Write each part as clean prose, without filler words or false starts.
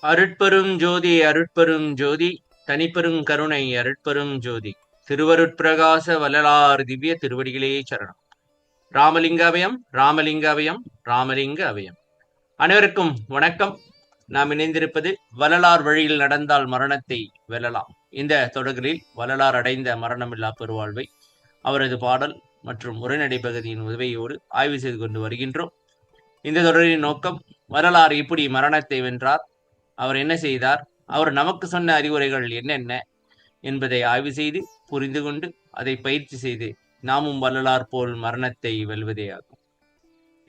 அருட்பெரும் ஜோதி அருட்பெரும் ஜோதி தனிப்பெரும் கருணை அருட்பெரும் ஜோதி திருவருட்பிரகாச வள்ளலார் திவ்ய திருவடிகளே சரணம். ராமலிங்க அபயம் ராமலிங்க அபயம் ராமலிங்க அபயம். அனைவருக்கும் வணக்கம். நாம் இணைந்திருப்பது வள்ளலார் வழியில் நடந்தால் மரணத்தை வெல்லலாம். இந்த தொடரில் வள்ளலார் அடைந்த மரணமில்லா பெருவாழ்வை அவரது பாடல் மற்றும் உரைநடை பகுதியின் உதவியோடு ஆய்வு செய்து கொண்டு வருகின்றோம். இந்த தொடரின் நோக்கம், வள்ளலார் இப்படி மரணத்தை வென்றார், அவர் என்ன செய்தார், அவர் நமக்கு சொன்ன அறிவுரைகள் என்னென்ன என்பதை ஆய்வு செய்து புரிந்து கொண்டு அதை பயிற்சி செய்து நாமும் வள்ளலார் போல் மரணத்தை வெல்வதே ஆகும்.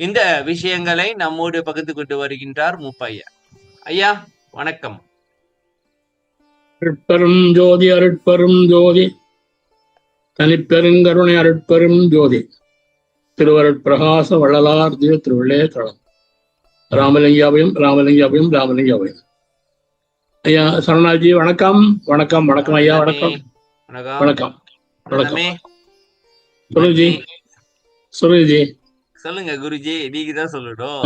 இந்த விஷயங்களை நம்மோடு பகிர்ந்து கொண்டு வருகின்றார் மூப்பையா. ஐயா வணக்கம். அருட்பெரும் ஜோதி அருட்பெரும் ஜோதி தனிப்பெருங்கருணை அருட்பெரும் ஜோதி திருவருட்பிரகாச வள்ளலார் திவ்ய திருவள்ளே தளம். ராமலிங்காபயம் ராமலிங்காபயம் ராமலிங்காபயம். ஐயா சரணாஜி வணக்கம். வணக்கம் வணக்கம் ஐயா. வணக்கம் வணக்கம் வணக்கம். சொல்லுஜி சொல்லுஜி. சொல்லுங்க குருஜி, நீங்க தான் சொல்லணும்.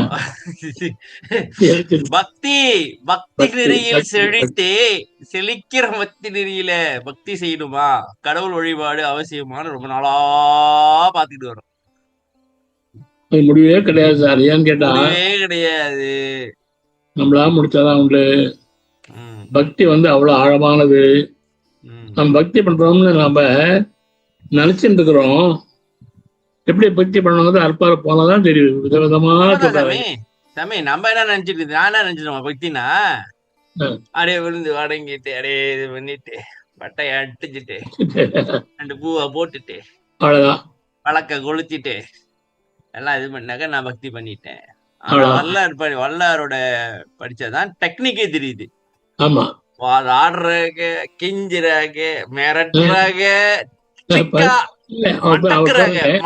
பக்தி பக்தி நெறியில் செழிக்கிற பக்தி நெறியில பக்தி செய்யணுமா, கடவுள் வழிபாடு அவசியமான ரொம்ப நாளா பாத்துட்டு வரோம். முடிவே கிடையாது சார். ஏன்னு கேட்டா கிடையாது, நம்மளா முடிச்சாதான் உண்டு. பக்தி அவ்வளவு ஆழமானது. நம்ம பக்தி பண்றோம்னு நாம நினைச்சுட்டு இருக்கிறோம். எப்படி பக்தி பண்ணணுங்கிறது அற்பார போனதான் தெரியுது. விதவிதமா சாமி நம்ம என்ன நினைச்சிட்டு, நான் என்ன நினைச்சிருவோம் பக்தினா அப்படியே விழுந்து வடங்கிட்டு அப்படியே இது பண்ணிட்டு பட்டைய அடிச்சுட்டு 2 பூவை போட்டுட்டு அவ்வளவுதான் வழக்க கொளுத்திட்டு எல்லாம் இது பண்ணாக்க நான் பக்தி பண்ணிட்டேன். வல்லாரோட படிச்சாதான் டெக்னிக்கே தெரியுது. ஆமா, ஆடுறாங்க, கிஞ்சுறாங்க, மிரட்டுறாங்க,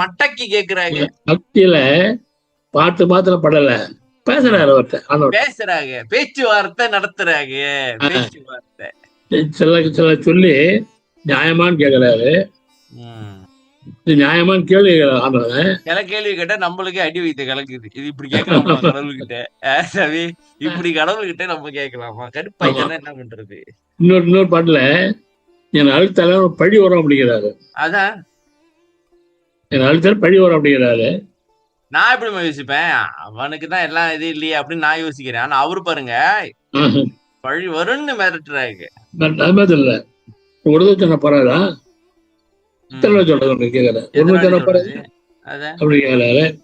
மட்டக்கி கேக்குறாங்க. பக்தியில பாட்டு மாத்திரம் படல, பேசுறாங்க, பேச்சுவார்த்தை நடத்துறாங்க. பேச்சுவார்த்தை சில சொல்லி நியாயமான்னு கேக்குறாரு. நியாயமான கேள்வி சில கேள்வி கேட்டா நம்மளுக்கே அடி வைத்த கலக்குது. இது இப்படி கேட்கலாமா கடவுள்கிட்ட? சரி, இப்படி கடவுள்கிட்ட நம்ம கேட்கலாமா? கடுப்பாய்தான் என்ன பண்றது? இன்னொரு பாட்டுல என் அழுத்தால பழி வரும் அப்படிங்கிறாரு. அதான் என் அழுத்தால பழி வரும் அப்படிங்கிறாரு. நான் எப்படி யோசிப்பேன், அவனுக்குதான் எல்லாம் இது இல்லையே அப்படின்னு நான் யோசிக்கிறேன். ஆனா அவரு பாருங்க, பழி வரும்னு மிரட்டுறாங்க. இல்ல உடனே போறாரா சொல்றது கேக்குற அப்படி கேக்குறாரு.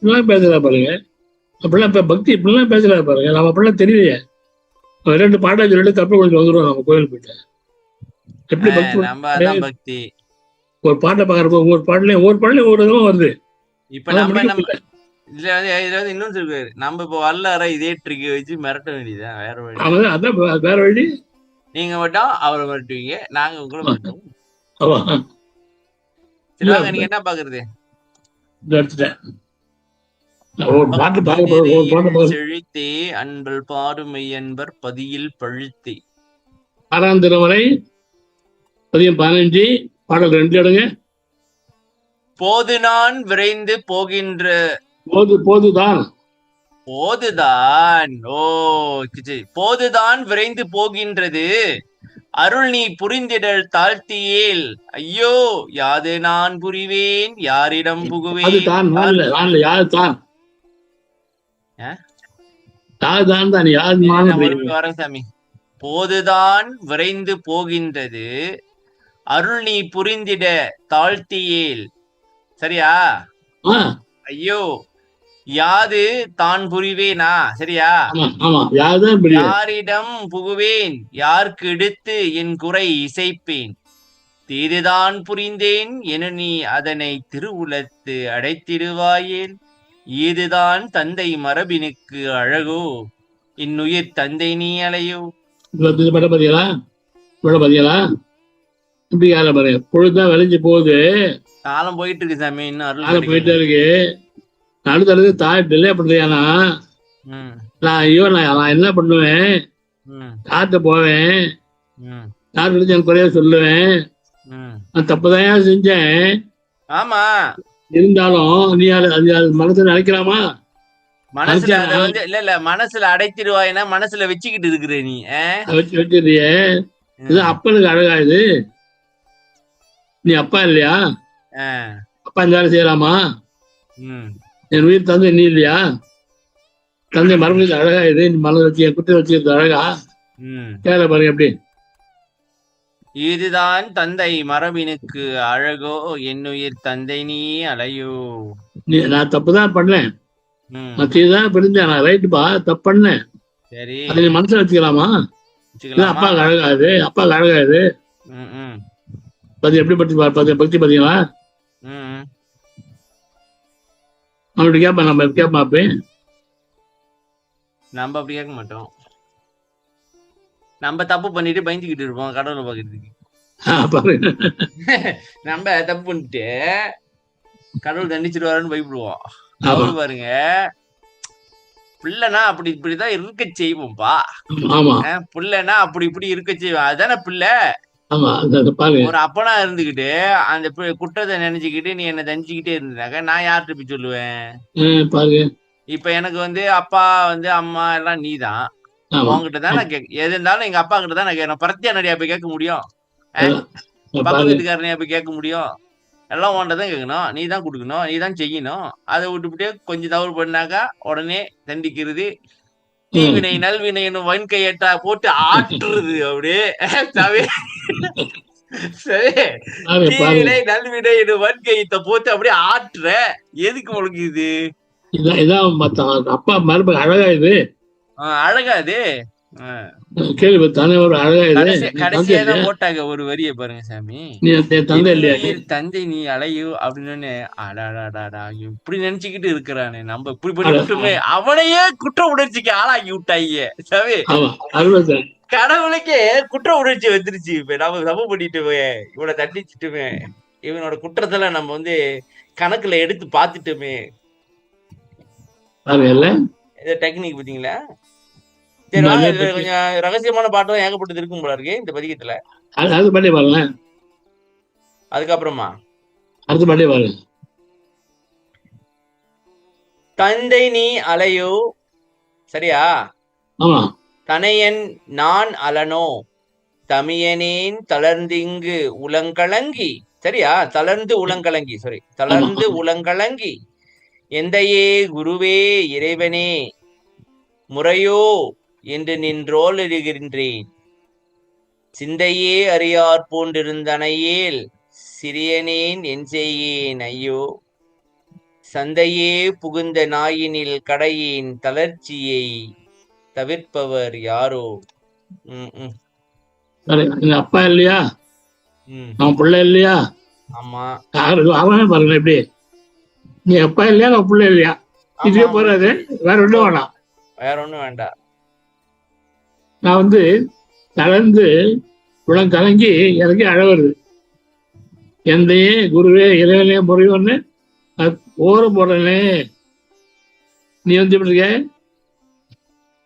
இப்படிலாம் பேசுறா பாருங்க. அப்படிலாம் இப்ப பக்தி இப்படிலாம் பேசுறா பாருங்க. நம்ம அப்படிலாம் தெரியலையே. 2 பாட்டா சொல்லிட்டு தப்பு கொஞ்சம் வந்துடும் நம்ம கோயில் போயிட்டு. எப்படி பக்தி ஒரு பாட்டை பாக்குறப்ப ஒவ்வொரு பாட்டுலயும் ஒவ்வொரு விதமா வருது. இப்ப நம்ம இதுல இன்னும் சொல்றாரு, நம்ம இப்ப வல்லார இதே ட்ரிக் வச்சு மிரட்ட வேண்டியதான். வேற வழி அதான் வேற வழி. நீங்க மட்டும் அவரை மிரட்டுவீங்க, நாங்க உங்களை மிரட்டுவோம். நீங்க என்ன பாக்குறது? செழித்தே அன்பல் பாடுமை என்பர் பதியில் பழுத்தே. 6ஆம் திருமுறை பதியம் 15 பாடல் 2 எடுங்க. போது நான் விரைந்து போகின்ற போதுதான் போதுதான் விரைந்து போகின்றது அருள் நீ புரிந்திடல் தாழ்த்தியேல். ஐயோ யாது நான் புரிவேன், யாரிடம் புகுவேன்? சாமி, போதுதான் விரைந்து போகின்றது அருள் நீ புரிந்திட தாழ்த்தியேல். சரியா? ஐயோ யாது தான் புரிவேனா? சரியா? யாரிடம் புகுவேன், யாருக்கு எடுத்து என் குறை இசைப்பேன்? தீதுதான் புரிந்தேன் என நீ அதனை திருவுலத்து அடைத்திடுவாயேல். இதுதான் தந்தை மரபினுக்கு அழகோ, இன்னுயிர் தந்தை நீ அலையோ. பொழுதுதான் விளைஞ்சு போகுது, காலம் போயிட்டு இருக்கு சாமி. இன்னும் போயிட்டே இருக்கு. அடுத்தடுத்து தாழ்த்து அப்படியானா நான் என்ன பண்ணுவேன்? காத்து போவேன், காத்து என் குறைய சொல்லுவேன். நான் தப்புதான் செஞ்சேன். ஆமா, இருந்தாலும் நீ மனசை நினைக்கலாமா? மனசுல அத வந்து இல்ல மனசுல அடைத்திடுவாயினா மனசுல வச்சுக்கிட்டு இருக்கிற நீ. வச்சிருக்கிய இது அப்பனுக்கு அழகா இது. நீ அப்பா இல்லையா? அப்பா இந்த வேலை செய்யலாமா? என் உயிர் தந்தை நீ இல்லையா? தந்தை மரபுக்கு அழகா இது. நீ மனதை வச்சு குட்டி வச்சுக்கிறது அழகா? கேள பாருங்க எப்படி. இதுதான் தந்தை மரபினுக்கு அழகோ, என்னுயிர் தந்தை நீ அலையோ. நான் தப்புதான் பண்ணேன், மத்தியதான் பிரிஞ்சேன், நான் ரைட்டுப்பா, தப்பு பண்ணேன். சரி, அதை நீ மனசுல வச்சுக்கலாமா? அப்பாவுக்கு அழகாது, அப்பாவுக்கு அழகாது. பத்தி எப்படி பத்தி பக்தி பாத்தீங்களா? அவனுடைய கேப்பா, நம்ம கேப்பா அப்ப நம்ம அப்படி கேட்க மாட்டோம். நம்ம தப்பு பண்ணிட்டு பயந்துகிட்டு இருப்போம் கடவுளை பாக்குறதுக்கு. நம்ம தப்பு பண்ணிட்டு கடவுள் தண்டிச்சிருவாருன்னு பயப்படுவோம். அவரு பாருங்க, பிள்ளைனா அப்படி இப்படிதான் இருக்க செய்வோம்ப்பா. பிள்ளைனா அப்படி இப்படி இருக்க செய்வோம். அதுதானே பிள்ளை. ஒரு அப்பனா இருந்துகிட்டு அந்த குற்றத்தை நினைச்சுக்கிட்டு நீ என்ன தண்டிச்சுக்கிட்டே இருந்தாக்க நான் யார்கிட்ட போய் சொல்லுவேன்? இப்ப எனக்கு வந்து அப்பா வந்து அம்மா எல்லாம் நீதான். உங்ககிட்ட தான் நான் எது இருந்தாலும் எங்க அப்பா கிட்ட தான் நான் கேட்கணும். பரத்தியா நடியா போய் கேட்க முடியும்? பக்கத்து வீட்டுக்காரனையா போய் கேட்க முடியும்? எல்லாம் உன்கிட்ட தான் கேட்கணும். நீ தான் கொடுக்கணும், நீ தான் செய்யணும். அதை விட்டுவிட்டு கொஞ்சம் தவறு பண்ணாக்கா உடனே தண்டிக்கிறது, தீவினை நல்வினைன்னு வன்கையட்டா போட்டு ஆட்டுறது. அப்படியே சரி, தீவினை நல்வினை வன்கையத்தை போட்டு அப்படியே ஆட்டுற. எதுக்கு உனக்கு இது? அப்பா மரபு அழகா இது, அழகா இது. கடைசியாதான் போட்டாங்க ஒரு வரிய பாருங்க சாமி, தந்தை நீ அலையோ அப்படின்னு. அடாடாடா இப்படி நினைச்சுக்கிட்டு இருக்கிறானே, நம்ம இப்படி பண்ணிவிட்டுமே அவனையே குற்ற உணர்ச்சிக்கு ஆளாக்கி விட்டாங்க சாமி. கடவுளுக்கே குற்ற உணர்ச்சி வந்துருச்சு. இப்ப நம்ம தப்பு பண்ணிட்டுமே, இவனை தண்டிச்சுட்டுமே, இவனோட குற்றத்தெல்லாம் நம்ம வந்து கணக்குல எடுத்து பாத்துட்டோமே. இந்த டெக்னிக் பாத்தீங்களா? சரி, கொஞ்சம் ரகசியமான பாட்டும் ஏகப்பட்டது இருக்கும் போல இருக்கு இந்த பதிகத்துல. அதுக்கப்புறமா தந்தை நீ அலையோ, சரியா? தனையன் நான் அலனோ, தமியனேன் தளர்ந்திங்கு உலங்கலங்கி, சரியா? தளர்ந்து உலங்கலங்கி, சாரி, தளர்ந்து உலங்கலங்கி, எந்தையே குருவே இறைவனே முறையோ என்று நின்றோல் எழுகின்றேன், சிந்தையே அறியார் போன்றிருந்தனையேல் சிறியனேன் என் செய்யேன் ஐயோ, சந்தையே புகுந்த நாயினில் கடையின் தளர்ச்சியை தவிர்ப்பவர் யாரோ. அப்பா இல்லையா, அவன் பிள்ளை இல்லையா? ஆமா, அவனே பாருங்க எப்படி. நீ அப்பா இல்லையா, நான் பிள்ளை இல்லையா? இதுவே போறாது, வேற ஒண்ணும் வேணாம், வேற ஒண்ணும் வேண்டாம். நான் வந்து தளர்ந்து குளம் கலங்கி எனக்கு அழ வருது. எந்தையே குருவே இறைவனே முறையோன்னு ஓரம் போடனே. நீ வந்து எப்படி இருக்க?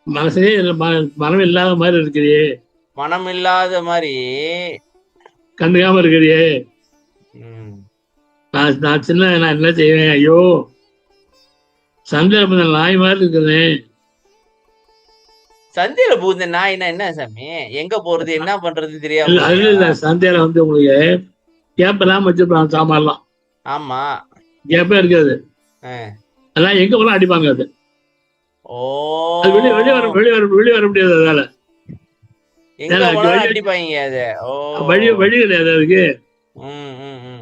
மனசே மனம் இல்லாத மாதிரி இருக்கிறியே, மனம் இல்லாத மாதிரி கண்டுக்காம இருக்கிறியே. நான் சின்ன, நான் என்ன செய்வேன்? ஐயோ, சந்தையில நாய் மாதிரி இருக்குதுன்னு. சந்தையில பூந்த நாய்னா என்ன சாமி? எங்க போறது என்ன பண்றதுன்னு தெரியாம. சந்தையில வந்து உங்களுக்கு கேப்பெல்லாம் வச்சிருப்பாங்க, சாமான்லாம். ஆமா, கேப்பே இருக்காது, அதெல்லாம் எங்க போலாம் அடிப்பாங்க. அது வெளியே வர முடியாது, அதனால அடிப்பாங்க. அது வழி கிடையாது, அதுக்கு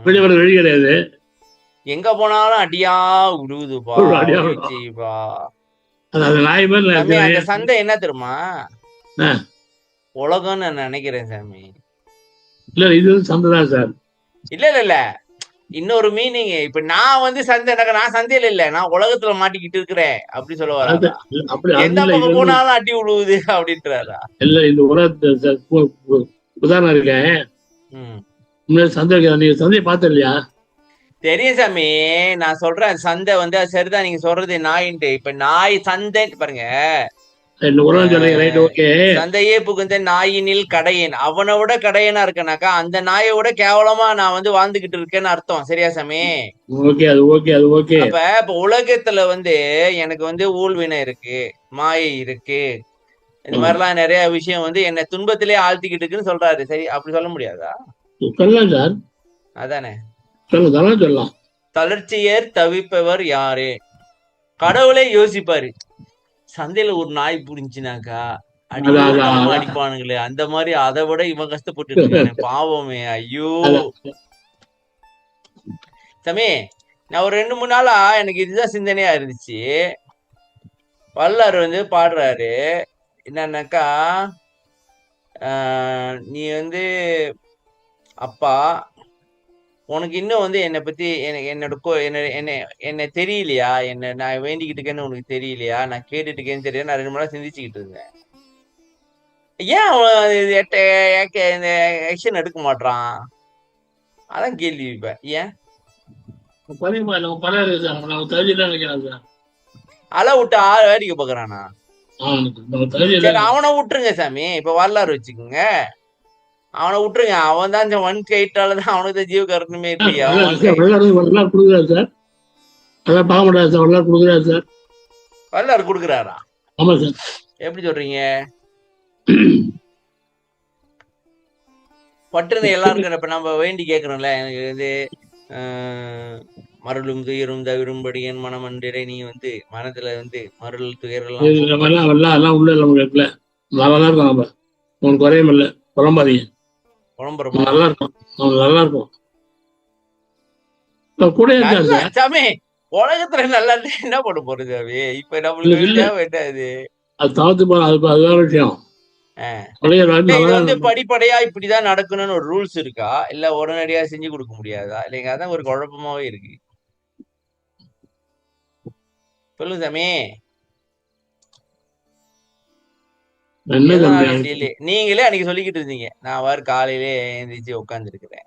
வெளியே வர வழி கிடையாது. எங்க போனாலும் அடியா விடுதுப்பா. அந்த சந்தை என்ன தெரியுமா? உலகம்னு நான் நினைக்கிறேன் சாமி. இல்ல, இது சந்தைதான் சார். இல்ல இன்னொரு மீனிங். இப்ப நான் வந்து சந்தை, நான் சந்தையில இல்ல, நான் உலகத்துல மாட்டிக்கிட்டு இருக்கிறேன் அப்படி சொல்ல வராதா? எந்த பக்கம் போனாலும் அடி விழுவுது அப்படின்றாரா? இல்ல, இந்த உலகத்தை உதாரணம் இருக்கேன். சந்தை, நீங்க சந்தையை பார்த்த இல்லையா? தெரியும் சாமி, நான் சொல்றேன் சந்தை வந்து சரிதான் நீங்க சொல்றது நாயின்ட்டு. இப்ப நாய் சந்தை பாருங்க, இந்த உலகம் சொல்றீங்க, ரைட், ஓகே. சந்தையே புகுந்த நாயினில் கடையன், அவனை விட கடையனா இருக்கனாக்கா அந்த நாயை விட கேவலமா நான் வந்து வாழ்ந்துகிட்டு இருக்கேன்னு அர்த்தம். சரியா சாமி? ஓகே, அது ஓகே, அது ஓகே. இப்ப உலகத்துல வந்து எனக்கு வந்து ஊழ்வினை இருக்கு, மாயை இருக்கு, இந்த மாதிரிலாம் நிறைய விஷயம் வந்து என்ன துன்பத்திலே ஆழ்த்திக்கிட்டு இருக்குன்னு சொல்றாரு. சரி, அப்படி சொல்ல முடியாதா? சொல்லலாம் சார், அதானே. சொல்லலாம். தளர்ச்சியர் தவிப்பவர் யாரு? கடவுளே யோசிப்பாரு, சந்தையில ஒரு நாய் புடிஞ்சுனாக்கா அடிப்பானுங்களே, அந்த மாதிரி அதை விட இவன் கஷ்டப்பட்டு இருக்கானே, பாவமே, ஐயோ. சாமி, நான் ஒரு 2-3 நாளா எனக்கு இதுதான் சிந்தனையா இருந்துச்சு. வல்லார் வந்து பாடுறாரு என்னன்னாக்கா, நீ வந்து அப்பா உனக்கு இன்னும் வந்து என்னை பத்தி என்ன தெரியலையா, என்ன நான் வேண்டிக்கிட்டு இருக்கேன்னு உனக்கு தெரியலையா, நான் கேட்டுட்டு இருக்கேன்னு தெரியல. நான் 2 மணி நேரம் சிந்திச்சுக்கிட்டு இருந்தேன். ஏன் அவன் இந்த ஆக்ஷன் எடுக்க மாட்டான்? அதான் கேள்வி. இப்ப ஏன் அலை விட்டு ஆள் வேடிக்கை பாக்குறானா? அவனை விட்டுருங்க சாமி. இப்ப வரலாறு வச்சுக்கோங்க, அவனை விட்டுருங்க. அவன் தான் 1/8 தான் அவனுக்கு தான் ஜீவ கருத்துமே இல்லையா? வரலாறு கொடுக்குறாரா? எப்படி சொல்றீங்க? பட்டுன்னு எல்லாருக்கும் இப்ப நம்ம வேண்டி கேட்கறோம்ல, எனக்கு வந்து மருளும் துயரும் தவிரும்படி என் மனமன்றிரை, நீ வந்து மனதுல வந்து மருள் துயரெல்லாம் உள்ள நல்லா இருக்கும். உனக்கு குறையும் இல்ல, புலம்பாதீங்க, நல்லா இருக்கும், நல்லா இருக்கும். சாமி, உலகத்துல நல்லா என்ன பண்ண போறது சாமி? இப்ப நம்மளுக்கு தேவை என்ன? அது தவிர்த்து போன அது வேற விஷயம். இது வந்து படிப்படியா இப்படிதான் நடக்கணும்னு ஒரு ரூல்ஸ் இருக்கா, இல்ல உடனடியா செஞ்சு கொடுக்க முடியாதா? இல்லைங்க, அதான் ஒரு குழப்பமாவே இருக்கு. சொல்லுங்க சாமி. நீங்களே அன்னைக்கு சொல்லிக்கிட்டு இருந்தீங்க, நான் வேற காலையிலே எழுந்திரிச்சு உட்கார்ந்து இருக்கிறேன்,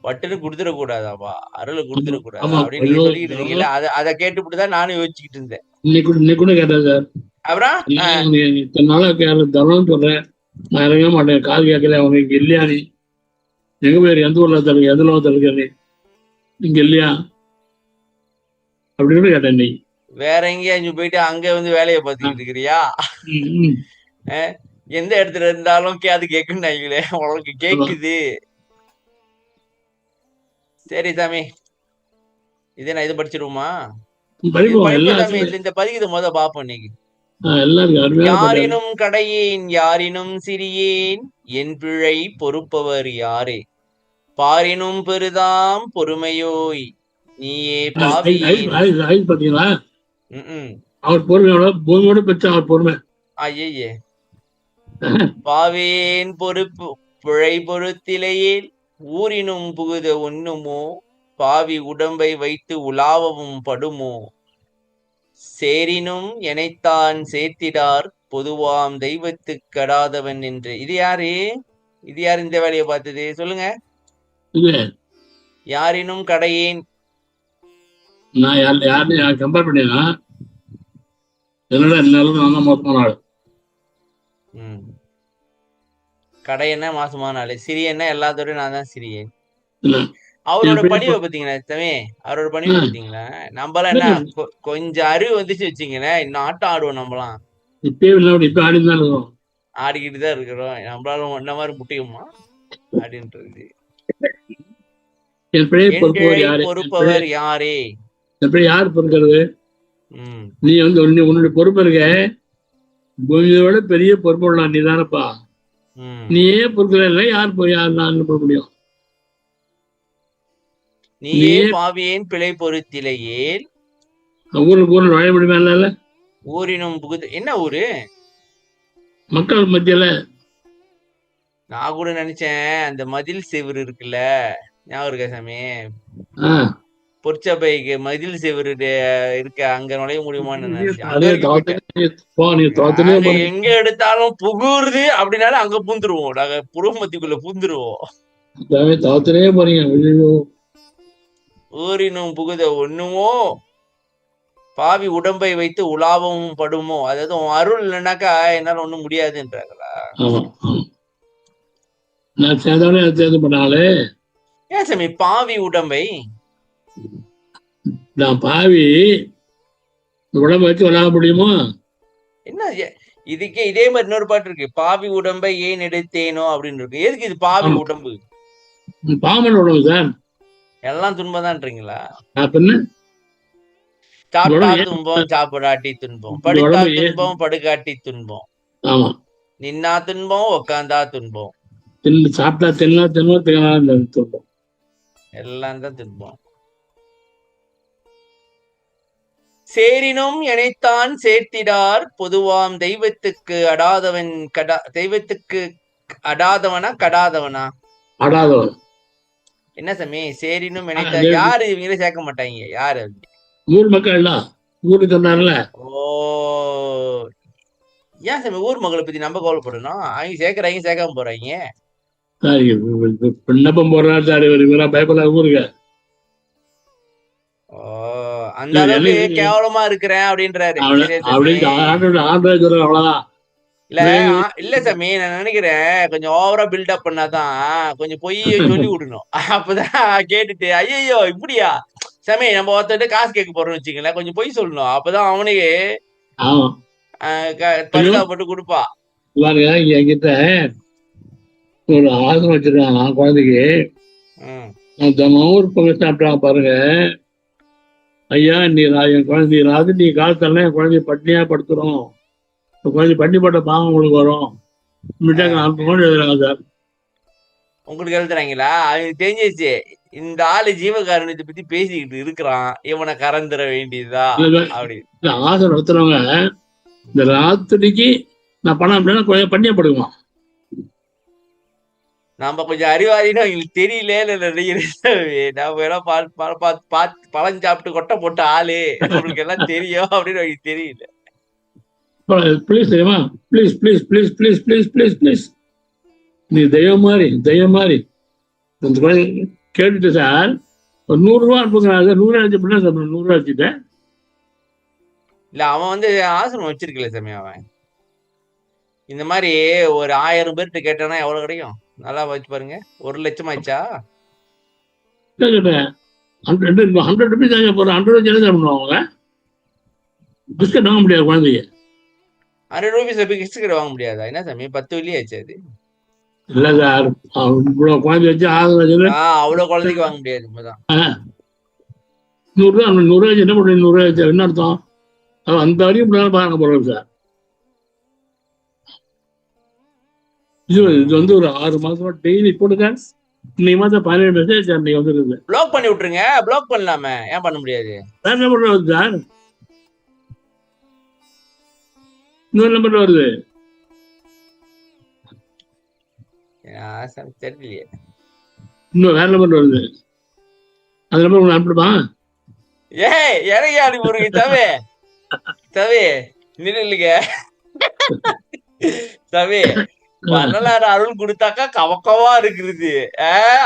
பட்டுன்னு குடுத்துடக்கூடாதாப்பா, அருளை குடுத்துடக்கூடாதா அப்படின்னு நீங்க சொல்லிக்கிட்டு இருக்கீங்களா? அதை கேட்டுவிட்டுதான் நானும் யோசிச்சுக்கிட்டு இருந்தேன். இன்னைக்கு கூட கேட்டேன் சார். அப்புறம் சொல்றேன், நான் இறங்க மாட்டேன், காது கேட்கல, அவனுக்கு இல்லையா, நீ எங்க போயிரு, எந்த ஊர்ல தருக்கு, எந்த லோகத்துல இருக்க, நீ இங்க இல்லையா அப்படின்னு கேட்டேன். நீ வேற எங்கேயாச்சும் போயிட்டு அங்க வந்து வேலையை பார்த்துக்கிட்டு இருக்கிறியா? எந்த இடத்துல இருந்தாலும் அது கேக்குன்னு உனக்கு கேக்குது. சரி சாமி, இதே நான் இது படிச்சிருவோமா? இந்த பதிவு முத பாப்போம் இன்னைக்கு. யாரினும் கடையேன் யாரினும் சிறியேன், என் பிழை பொறுப்பவர் யாரே, பாரினும் பெருதாம் பொறுமையோய் நீயே பாவி. பாத்தீங்களா, அவர் பொறுமையோட பூமியோட பெற்ற அவர் பொறுமை. ஐயே, பாவேன் பொறுப்பு பிழை பொறுத்திலேயே, ஊரினும் புகுத ஒண்ணுமோ, பாவி உடம்பை வைத்து உலாவவும் படுமோ, சேரினும் எனைத்தான் சேர்த்திடார் பொதுவாம் தெய்வத்து கடாதவன் என்று. இது யாரு இந்த வேலையை பார்த்தது? சொல்லுங்க. யாரினும் கடையேன், நான் யாரையும் கம்பேர் பண்ணா கடையன்னா மாசமான ஆளு, சிறியன்னா எல்லாத்தோடய நான் தான் சிறியன். அவரோட பணிவை பாத்தீங்களா, அவரோட பணிவை பாத்தீங்களா? நம்மளாம் என்ன கொஞ்சம் அறிவு வந்துச்சு வச்சுங்களேன், இன்னும் ஆட்டம் ஆடுவோம். நம்மளாம் ஆடிக்கிட்டுதான் இருக்கிறோம். நம்மளால என்ன மாதிரி முட்டியுமா அப்படின்றது. பொறுப்பவர் யாரே, யார் பொறுக்கிறது? நீ வந்து உன்னுடைய பொறுப்பு இருக்க, பூமியோட பெரிய பொறுப்பு நீ தானப்பா. நீயே பொறுக்கல, யார் நான் பொறுக்க முடியும்? நீயே பாவியேன் பிழை பொறுத்திலேயே, ஊருக்கு ஊரில் நுழைய முடியுமா? இல்ல, ஊரினும் புகுது. என்ன ஊரு? மக்கள் மத்தியில. நான் கூட நினைச்சேன் அந்த மதில் செவுரு இருக்குல்ல, ஞாபகம் இருக்கா சாமி? பொற்சபைக்கு மதில் செவரு இருக்க, அங்க நுழைய முடியுமான்னு எங்க எடுத்தாலும் புகுறது அப்படின்னாலும் அங்க பூந்துருவோம், நாங்க புருவமத்திக்குள்ள பூந்துருவோம். ஊரினும் புகுத ஒண்ணுமோ, பாவி உடம்பை வைத்து உலாவவும் படுமோ, அதாவது உன் அருள் இல்லைன்னாக்கா என்னால ஒண்ணும் முடியாதுன்றாங்களா? ஆமா ஆமா. நான் சேர்ந்தவனே சேர்ந்து பண்ணாலே ஏன் சாமி பாவி உடம்பை? நான் பாவி உடம்பு வச்சு விளாட முடியுமோ? என்ன இதுக்கே இதே மாதிரி இன்னொரு பாட்டு இருக்கு, பாவி உடம்பை ஏன் எடுத்தேனோ அப்படின்னு இருக்கு. எதுக்கு இது பாவி உடம்பு? பாமன் உடம்பு சார். எல்லாம் துன்பம்தான்றீங்களா? பின்ன சாப்பிட்டா துன்பம், சாப்பிடாட்டி துன்பம், படுத்தா துன்பம், படுகாட்டி துன்பம், ஆமா நின்னா துன்பம், உக்காந்தா துன்பம், சாப்பிட்டா துன்பம், எல்லாம் தான் துன்பம். சேரினும் எனைத்தான் சேர்த்திடார் பொதுவாம் தெய்வத்துக்கு அடாதவன் தெய்வத்துக்கு அடாதவனா கடாதவனா? அடாதவன். என்ன சாமி சேரினும் எனைத்தான்? யாரு இவங்களே சேர்க்க மாட்டாங்க, யாரு? ஊர் மக்கள் ஊருக்கு சொன்னார்ல. ஓ, ஏன் சாமி ஊர் மக்களை பத்தி நம்ம கவலைப்படணும்? அவங்க சேர்க்கறாங்க, சேர்க்காம போறாங்க. விண்ணப்பம் போடுறாரு சார், இவரா பயப்பட ஊருக்கு. அந்த அளவுக்கு கேவலமா இருக்கிறேன் அப்படின்றாரு. அவ்வளவுதான். இல்ல சாமி, நான் நினைக்கிறேன் கொஞ்சம் ஓவரா பில்டப் பண்ணாதான், கொஞ்சம் பொய்ய சொல்லி விடணும். அப்பதான் கேட்டுட்டு ஐயோ இப்படியா சாமி நம்ம ஒருத்தட்டு காசு கேட்க போறோம்னு வச்சுங்களேன், கொஞ்சம் பொய் சொல்லணும். அப்பதான் அவனுக்கு பரிதாபப்பட்டு கொடுப்பா. என்கிட்ட ஒரு ஆசனம் வச்சிருக்காங்க குழந்தைக்கு. தினமும் பொங்கல் சாப்பிட்டாங்க பாருங்க. ஐயா என் குழந்தை ராது நீ காலத்தெல்லாம் என் குழந்தைய பட்னியா படுத்துறோம், குழந்தை பட்னி பட்ட பாவம் உங்களுக்கு வரும் எழுதுறாங்க சார். உங்களுக்கு எழுதுறாங்களா? அவங்களுக்கு தெரிஞ்சிச்சு இந்த ஆளு ஜீவகாருண்யத்தை பத்தி பேசிக்கிட்டு இருக்கிறான், இவனை கறந்துட வேண்டியதா அப்படி. ஆசை நடத்துறவங்க இந்த ராத்திரிக்கு நான் பணம் அப்படின்னா கொஞ்சம் பண்ணியா படுக்குமா? நம்ம கொஞ்சம் அறிவாளின்னு அவங்களுக்கு தெரியல. நம்ம எல்லாம் பழம் சாப்பிட்டு கொட்டை போட்ட ஆளு, நம்மளுக்கு எல்லாம் தெரியும் அப்படின்னு அவங்களுக்கு தெரியல. ப்ளீஸ் தெரியுமா? Please please please please please please please நீ தெய்வம் மாதிரி கேட்டுட்டு சார் ஒரு 100 ரூபா அனுப்புங்க. 100 ரூபா 100 ரூபா வச்சுட்டேன். இல்ல அவன் வந்து ஆசிரமம் வச்சிருக்கல சாமி. அவன் இந்த மாதிரி ஒரு 1000 பேர்கிட்ட கேட்டானா எவ்வளவு கிடைக்கும்? நல்லா வச்சு பாருங்க. 1 லட்சம் ஆயிடுச்சா? 100 ருபீஸ் தாங்க போற. 100 ரூபாய் பண்ணுவாங்க. பிஸ்கட் வாங்க முடியாது குழந்தைங்க. 100 ரூபீஸ் பிஸ்கட் வாங்க முடியாதா? என்ன சாமி 10 வெள்ளி ஆச்சு அது? இல்ல சார், குழந்தை வச்சு அவ்வளவு குழந்தைக்கு வாங்க முடியாது. 100 ரூபாய் என்ன பண்ணுறது? 100 ரூபாய் வச்சு என்ன அர்த்தம்? அந்த வரையும் பாருங்க போறோம் சார். இது வந்து ஒரு 6 மாசமா டெய்லி போட்டுக்க. இன்னைக்கு மாதம் 17 மெசேஜ் அன்னைக்கு வந்துருக்குது. பிளாக் பண்ணி விட்டுருங்க. பிளாக் பண்ணலாமே, ஏன் பண்ண முடியாது? வேற நம்பர் வருது சார், இன்னொரு நம்பர் வருது. தெரியலையே, இன்னும் வேற நம்பர் வருது. அந்த நம்பர் உங்களுக்கு அனுப்பிடுமா? ஏய் எனக்கு அனுப்பி விடுங்க. தவே தவே நில்லுங்க தவே. 16 அருள் கொடுத்தாக்கா கவக்கமா இருக்குது,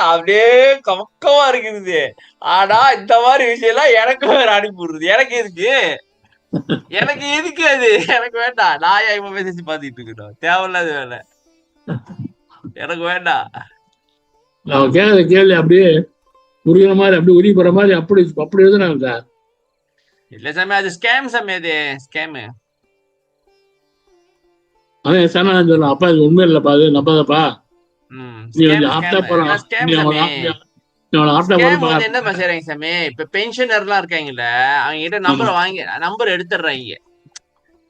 அப்படியே கவக்கமா இருக்குது. ஆனா இந்த மாதிரி விஷயம் எல்லாம் எனக்கு வேற அனுப்பி விடுறது. எனக்கு எதுக்கு அது? எனக்கு வேண்டாம். நான் இப்ப மெசேஜ் பாத்துட்டு இருக்கணும், தேவையில்லாத வேலை எனக்கு வேண்டாம். நான் கேட்கற கேள்வி அப்படியே உருகிற மாதிரி, அப்படியே உருகி போற மாதிரி அப்படி எழுதுனாங்க சார். இல்ல சாமி, அது ஸ்கேம் சாமி, அது ஸ்கேம். அவன் சார் சொல்லலாம், அப்பா இது உண்மை இல்லப்பா, அது நம்பாதப்பா. என்ன செய்யறாங்க சாமி, இப்ப பென்ஷனர் எல்லாம் இருக்காங்கல்ல, அவங்க கிட்ட நம்பர் வாங்கி நம்பர் எடுத்துடுறாங்க.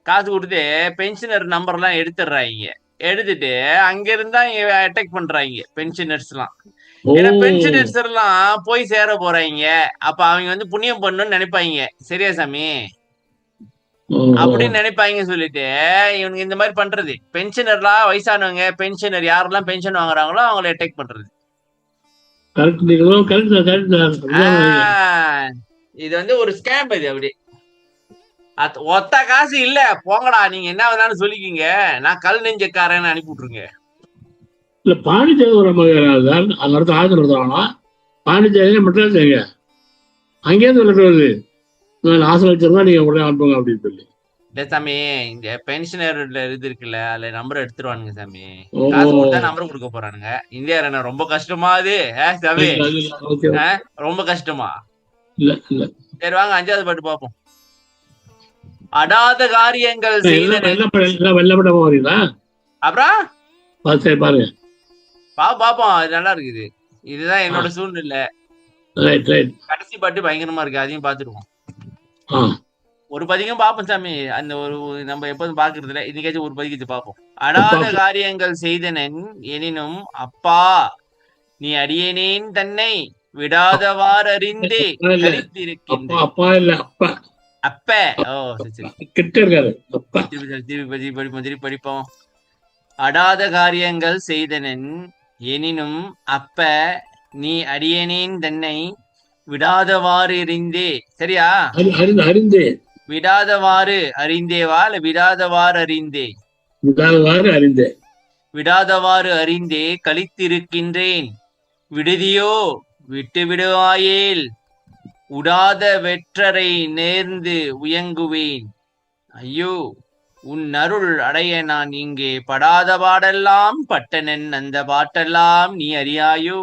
காசு கொடுத்து பென்ஷனர் நம்பர் எல்லாம் எடுத்துடுறாங்க. எடுத்துட்டு அங்க இருந்தா அட்டாக் பண்றாங்க பென்ஷனர்ஸ் எல்லாம். ஏன்னா பென்ஷனர்ஸ் எல்லாம் போய் சேர போறாங்க. அப்ப அவங்க வந்து புண்ணியம் பண்ணணும்னு நினைப்பாங்க. சரியா சாமி? அப்படின்னு நினைப்பாங்க. சொல்லிட்டு இவனுக்கு இந்த மாதிரி பண்றது. பென்ஷனர்லாம் வயசானவங்க, பென்ஷனர் யாரெல்லாம் பென்ஷன் வாங்குறாங்களோ அவங்களை அட்டாக் பண்றது. இது வந்து ஒரு ஸ்கேம். இது அப்படி ஒத்த காசு இல்ல, போங்கடா நீங்க என்ன வேணாலும் சொல்லிக்கிங்க, நான் கல் நெஞ்சக்காரன்னு அனுப்பி விட்டுருங்க. இல்ல பாண்டிச்சேரி ஒரு அந்த ஆஜர் நடத்துவாங்கன்னா பாண்டிச்சேரி மட்டும் செய்யுங்க. அங்கேயிருந்து வருது நான் ஆசை வச்சிருந்தா நீங்க உடனே அனுப்புங்க அப்படின்னு சொல்லி. இல்ல சாமி, இந்த பென்ஷனர் இது இருக்குல்ல, அதுல நம்பர் எடுத்துருவானுங்க சாமி. ஓ காசு கொடுத்தா நம்பர் கொடுக்க போறானுங்க. இந்தியா என்ன ரொம்ப கஷ்டமா அது சாமி? ஓகே. ரொம்ப கஷ்டமா? இல்ல இல்ல சரி வாங்க 5வது பாட்டு பார்ப்போம். அடாத காரியங்கள் செய்தன. வெள்ளப்படமா வரீங்களா? அப்புறம் சரி பாருங்க. பாப்போம், அது நல்லா இருக்குது. இதுதான் என்னோட சூழ்நிலை. Right right. கடைசி பாட்டு பயங்கரமா இருக்கு, அதையும் பார்த்துருவோம். ஆ ஒரு பதிகம் பார்ப்போம் சாமி. அந்த ஒரு நம்ம எப்போதும் பார்க்கறது இல்ல, இன்னைக்காச்சும் ஒரு பதிகத்தை பார்ப்போம். அடாத காரியங்கள் செய்தனன் எனினும் அப்பா நீ அடியேனேன் தன்னை விடாதவாறு அறிந்தே கழித்திருக்கின்ற. அப்பா இல்ல அப்பா. அப்ப ஓ சரி கிட்ட இருக்காரு அப்பா. திருப்பி படிப்போம், திருப்பி படிப்போம். அடாத காரியங்கள் செய்தனன் எனினும் அப்ப நீ அடியேனேன் தன்னை விடாதவாறு அறிந்தே. சரியா? அறிந்தே. விடாதவாறு அறிந்தேவா இல்ல விடாதவாறு அறிந்தே? விடாதவாறு அறிந்தே. விடாதவாறு அறிந்தே கழித்திருக்கின்றேன். விடுதியோ விட்டு விடுவாயேல் உடாத வெற்றரை நேர்ந்து உயங்குவேன். ஐயோ உன் அருள் அடைய நான் இங்கே படாத பாடெல்லாம் பட்டனன் அந்த பாட்டெல்லாம் நீ அறியாயோ.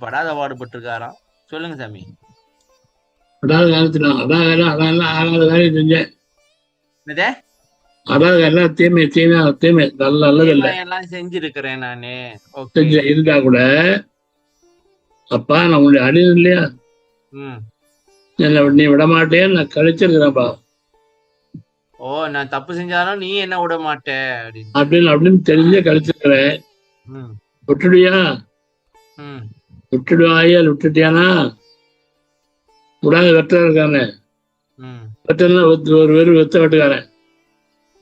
படாத பாடுபட்டிருக்காராம். சொல்லுங்க சாமி. அதாவது காலத்துல ஆகாத காரியம் செஞ்சேன். அதாவது எல்லாம் தீமை நல்லது இல்ல எல்லாம் செஞ்சிருக்கிறேன் நானு. இருந்தா கூட அப்பா நான் உன்னுடைய அடிது இல்லையா, நீ விட மாட்டேன், நான் கழிச்சிருக்கிறேன்ப்பா. ஓ நான் தப்பு செஞ்சாலும் நீ என்ன விட மாட்ட அப்படின்னு தெரிஞ்சே கழிச்சிருக்கிறேன். விட்டுடுவியா? விட்டுடுவாயா? விட்டுட்டியானா விடாத வெட்ட இருக்கானே. வெட்டா ஒரு வெறும் வெத்த வெட்டுக்காரன்.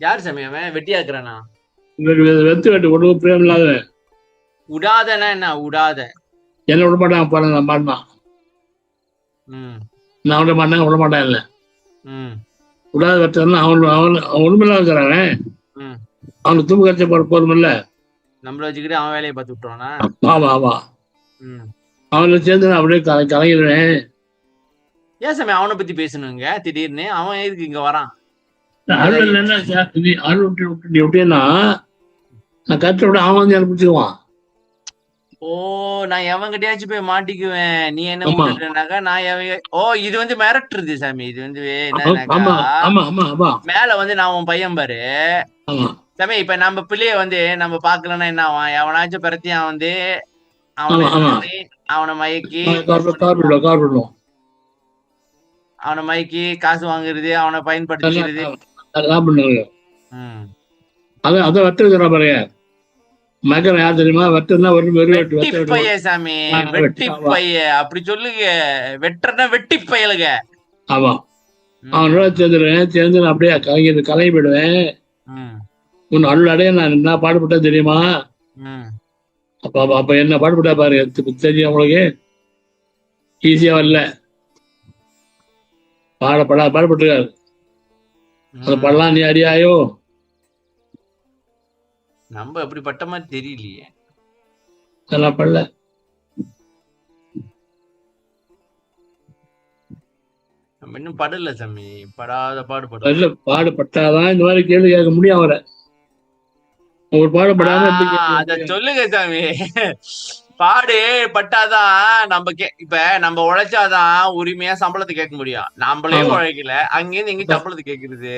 யார் சாமி அவன்? வெட்டியா இருக்கிறானா? வெத்து வெட்டு கொடுக்க பிரேம் இல்லாத. உடாதனா என்ன? உடாத என்ன விட மாட்டான் பாருங்க. நான் பாடினான் நான் விட மாட்டேன், விட மாட்டான் இல்ல. விடாத வெட்டா அவன் உண்மையில இருக்கிறானே, அவனுக்கு தும்பு கரைச்ச போறோம் இல்ல, நம்மள வச்சுக்கிட்டு அவன் வேலையை பார்த்து விட்டுருவானா? ஆமா ஆமா. அவனை சேர்ந்து நான் அப்படியே கலங்கிடுவேன். ஏன் சாமி அவனை பத்தி பேசணுங்க திடீர்னு? அவன் எதுக்கு இங்க வரான்? அருள் என்ன அருள் விட்டு எப்படின்னா நான் கற்ற விட அவன் வந்து எனக்கு பிடிச்சிக்குவான். ஓ நான் எவன்கிட்டயாச்சும் போய் மாட்டிக்குவேன், நீ என்ன விட்டுட்டேனாக்கா நான் ஓ இது வந்து மிரட்டுறது சாமி. இது வந்து மேல வந்து நான் உன் பையன் பாரு சாமி. இப்ப நம்ம பிள்ளைய வந்து நம்ம பாக்கலன்னா என்ன ஆவான்? எவனாச்சும் பிரத்தியான் வந்து அவனை மயக்கி காசு வாங்குறது, அவனை பயன்படுத்திக்கிறது. அத வெட்டுறா பாருங்க. மகன் யார் தெரியுமா? வெட்டுனா வெட்டிப்பைய சாமி, வெட்டிப்பைய அப்படி சொல்லுங்க. வெட்டுறா வெட்டிப்பயலுங்க. ஆமா அவனோட சேர்ந்து அப்படியே கலங்கி போயிடுவேன். உன் அருள் அடைய நான் என்ன பாடுபட்டா தெரியுமா? அப்ப என்ன பாடுபட்டா பாரு தெரியும் உங்களுக்கு. ஈஸியா வரல, பாடுபட்டுருக்காரு. அது படலாம் நீ அறியாயோ. நம்ம எப்படி பட்ட மாதிரி தெரியலையே. அதெல்லாம் படல. நம்ம இன்னும் படல சாமி. படாத பாடுபட்டாதான் இந்த மாதிரி கேள்வி கேட்க முடியும் அவரை. ஒரு பாடுபடாம அத சொல்லுங்க சாமி. பாடு பட்டாதான் நம்ம இப்ப நம்ம உழைச்சாதான் உரிமையா சம்பளத்தை கேட்க முடியும். நம்மளே உழைக்கல, அங்கிருந்து எங்க சம்பளத்தை கேக்குறது?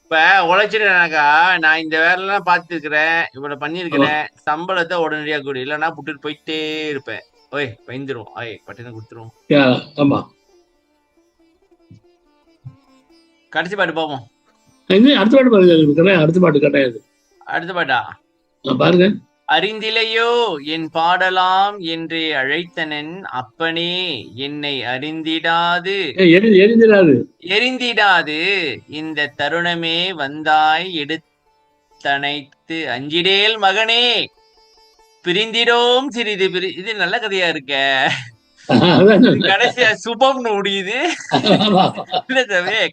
இப்ப உழைச்சிருக்கா நான் இந்த வேலை எல்லாம் பாத்துருக்கிறேன், இவ்வளவு பண்ணிருக்கிறேன், சம்பளத்தை உடனடியா கூட இல்லைன்னா புட்டுட்டு போயிட்டே இருப்பேன். ஓய் பயந்துரும், ஓய் பட்டின கொடுத்துரும். கடைசி பாட்டு பாப்போம். அடுத்த பாட்டு பாருங்க. அடுத்த பாட்டு கிடையாது. அடுத்த பாட்டா பாருங்க. அறிந்திலையோ என் பாடலாம் என்று அழைத்தனன் அப்பனே என்னை எரிந்திடாது இந்த தருணமே வந்தாய் எடுத்தனைத்து அஞ்சிடேல் மகனே பிரிந்திடோம் சிறிது. இது நல்ல கதையா இருக்க. கடைசியா சுபம்னு முடியுது.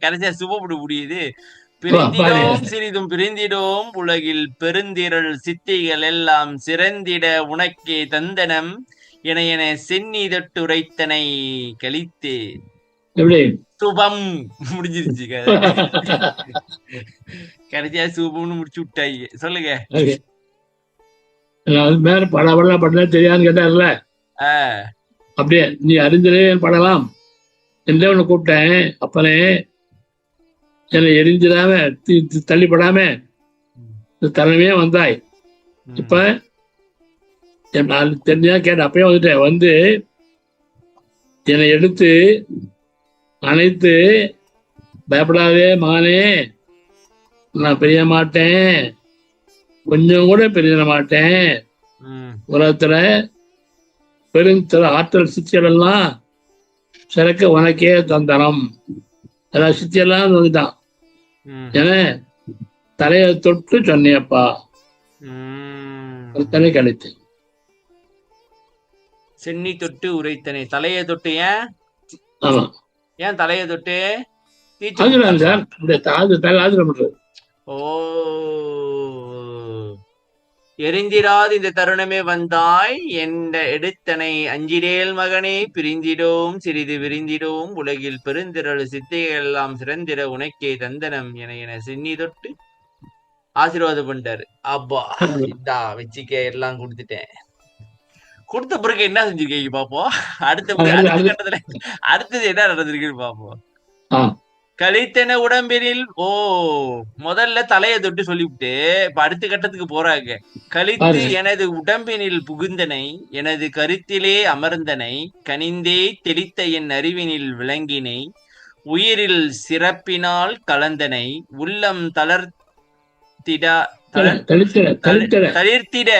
கடைசியா சுபம்னு முடியுது. பிரிந்திடோம் சிறிதும் பிரிந்திடோம் உலகில் பெருந்திரள் சித்திகள் எல்லாம் சிறந்திட உனக்கே தந்தனம் என சென்னி தொட்டுரைத்தனை கழித்து எப்படி சுபம் முடிஞ்சிருச்சு கதை. கடைசியா சுபம்னு முடிச்சு விட்டாங்க. சொல்லுங்க. மேல படம் பண்ண தெரியாதுன்னு கேட்டார்ல, அப்படியே நீ அறிஞரே படலாம் என்றே ஒண்ணு கூப்பிட்டேன். அப்பனே என்னை எரிஞ்சிடாம தள்ளிப்படாம தரவே வந்தாய். இப்ப நான் தெரிஞ்சா கேட்ட அப்பயே வந்துட்டேன். வந்து என்னை எடுத்து அனைத்து பயப்படாதே மகனே, நான் பிரிய மாட்டேன், கொஞ்சம் கூட பிரிய மாட்டேன். உலகத்துல பெருந்திற ஆற்றல் சித்திகள் எல்லாம் சிறக்க உனக்கே தந்தனம். அதாவது சித்தியெல்லாம் வந்துட்டான். ஏன்னா தலையை தொட்டு சொன்னியப்பா, தலை கிடைத்து சென்னி தொட்டு உரைத்தனை. தலையை தொட்டு ஏன்? ஆமா, ஏன் தலையை தொட்டு? ஓ, எரிந்திராது இந்த தருணமே வந்தாய் என்ற எடுத்தனை அஞ்சிடேல் மகனே, பிரிந்திடோம் சிறிது விரிந்திடோம் உலகில் பெருந்திரள் சித்தைகள் எல்லாம் சிறந்திர உனக்கே தந்தனம் என சென்னி தொட்டு ஆசீர்வாதம் பண்ணிட்டாரு. அப்பா இதா வச்சுக்க, எல்லாம் கொடுத்துட்டேன். கொடுத்த பிறகு என்ன செஞ்சிருக்கீங்க பாப்போம். அடுத்த கட்டத்துல அடுத்தது என்ன நடந்திருக்குன்னு பாப்போம். கழித்தன உடம்பினில். ஓ, முதல்ல தலையை தொட்டு சொல்லிவிட்டு இப்ப அடுத்த கட்டத்துக்கு போறாங்க. கழித்து எனது உடம்பினில் புகுந்தனை, எனது கருத்திலே அமர்ந்தனை, கனிந்தே தெளித்த என் அறிவினில் விளங்கினை, உயிரில் சிறப்பினால் கலந்தனை, உள்ளம் தளிர்த்திட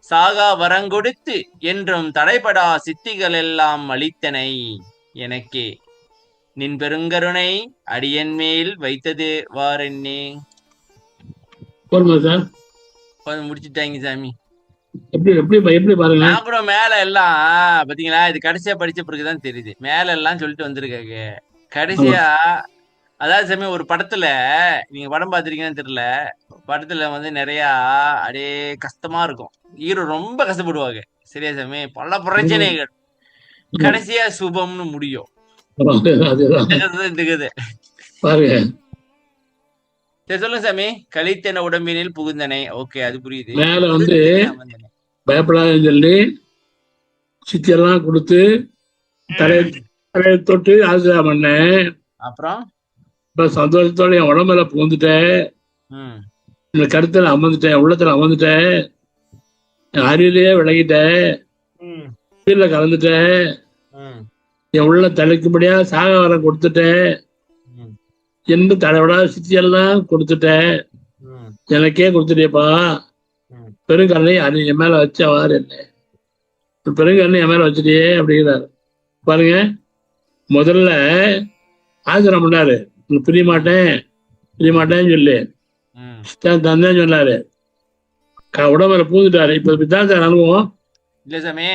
சாகா வரங்கொடுத்து என்றும் தடைபடா சித்திகள் எல்லாம் அளித்தனை எனக்கே, நின் பெருங்கருணை அடியன் மேல் வைத்தது வாரென்னே. முடிச்சுட்டாங்க சாமி. அப்புறம் மேல எல்லாம் பாத்தீங்களா, இது கடைசியா படிச்ச பிறகுதான் தெரியுது. மேல எல்லாம் சொல்லிட்டு வந்திருக்காங்க. கடைசியா அதாவது சாமி ஒரு படத்துல, நீங்க படம் பாத்திருக்கீங்கன்னு தெரியல, படத்துல வந்து நிறைய அப்படியே கஷ்டமா இருக்கும். ஹீரோ ரொம்ப கஷ்டப்படுவாங்க. சரியா சாமி? பல பிரச்சனைகள். கடைசியா சுபம்னு முடியும். சொல்லுங்க சாமி. கழித்தன உடம்பினில் புகுந்தனை. ஓகே, அது புரியுது. மேல வந்து பயப்படாதுன்னு சொல்லி சித்தியெல்லாம் கொடுத்து தலையை தொட்டு ஆசிரியம் பண்ணேன். அப்புறம் இப்ப சந்தோஷத்தோட என் உடம்புல புகுந்துட்டேன், இந்த கருத்துல அமர்ந்துட்டேன், உள்ளத்துல அமர்ந்துட்டேன், என் அறிவிலேயே விளங்கிட்டேன், கீழே கலந்துட்டேன், என் உள்ள தலைக்கும்படியா சாக வரம் கொடுத்துட்டேன், என்று தலைவிடாத சித்தியெல்லாம் கொடுத்துட்டேன், எனக்கே கொடுத்துட்டேப்பா. பெருங்கண்ணை அது என் மேல வச்சவாறு என்ன, பெருங்கண்ணை என் மேல வச்சுட்டே அப்படிங்கிறாரு. பாருங்க, முதல்ல ஆசிரம் பண்ணாரு, பிரிய மாட்டேன்னு சொல்லி தந்தேன்னு சொன்னாரு. உடம்புல பூந்துட்டாரு. இப்ப தான் சார் அனுபவம். இல்ல சாமி,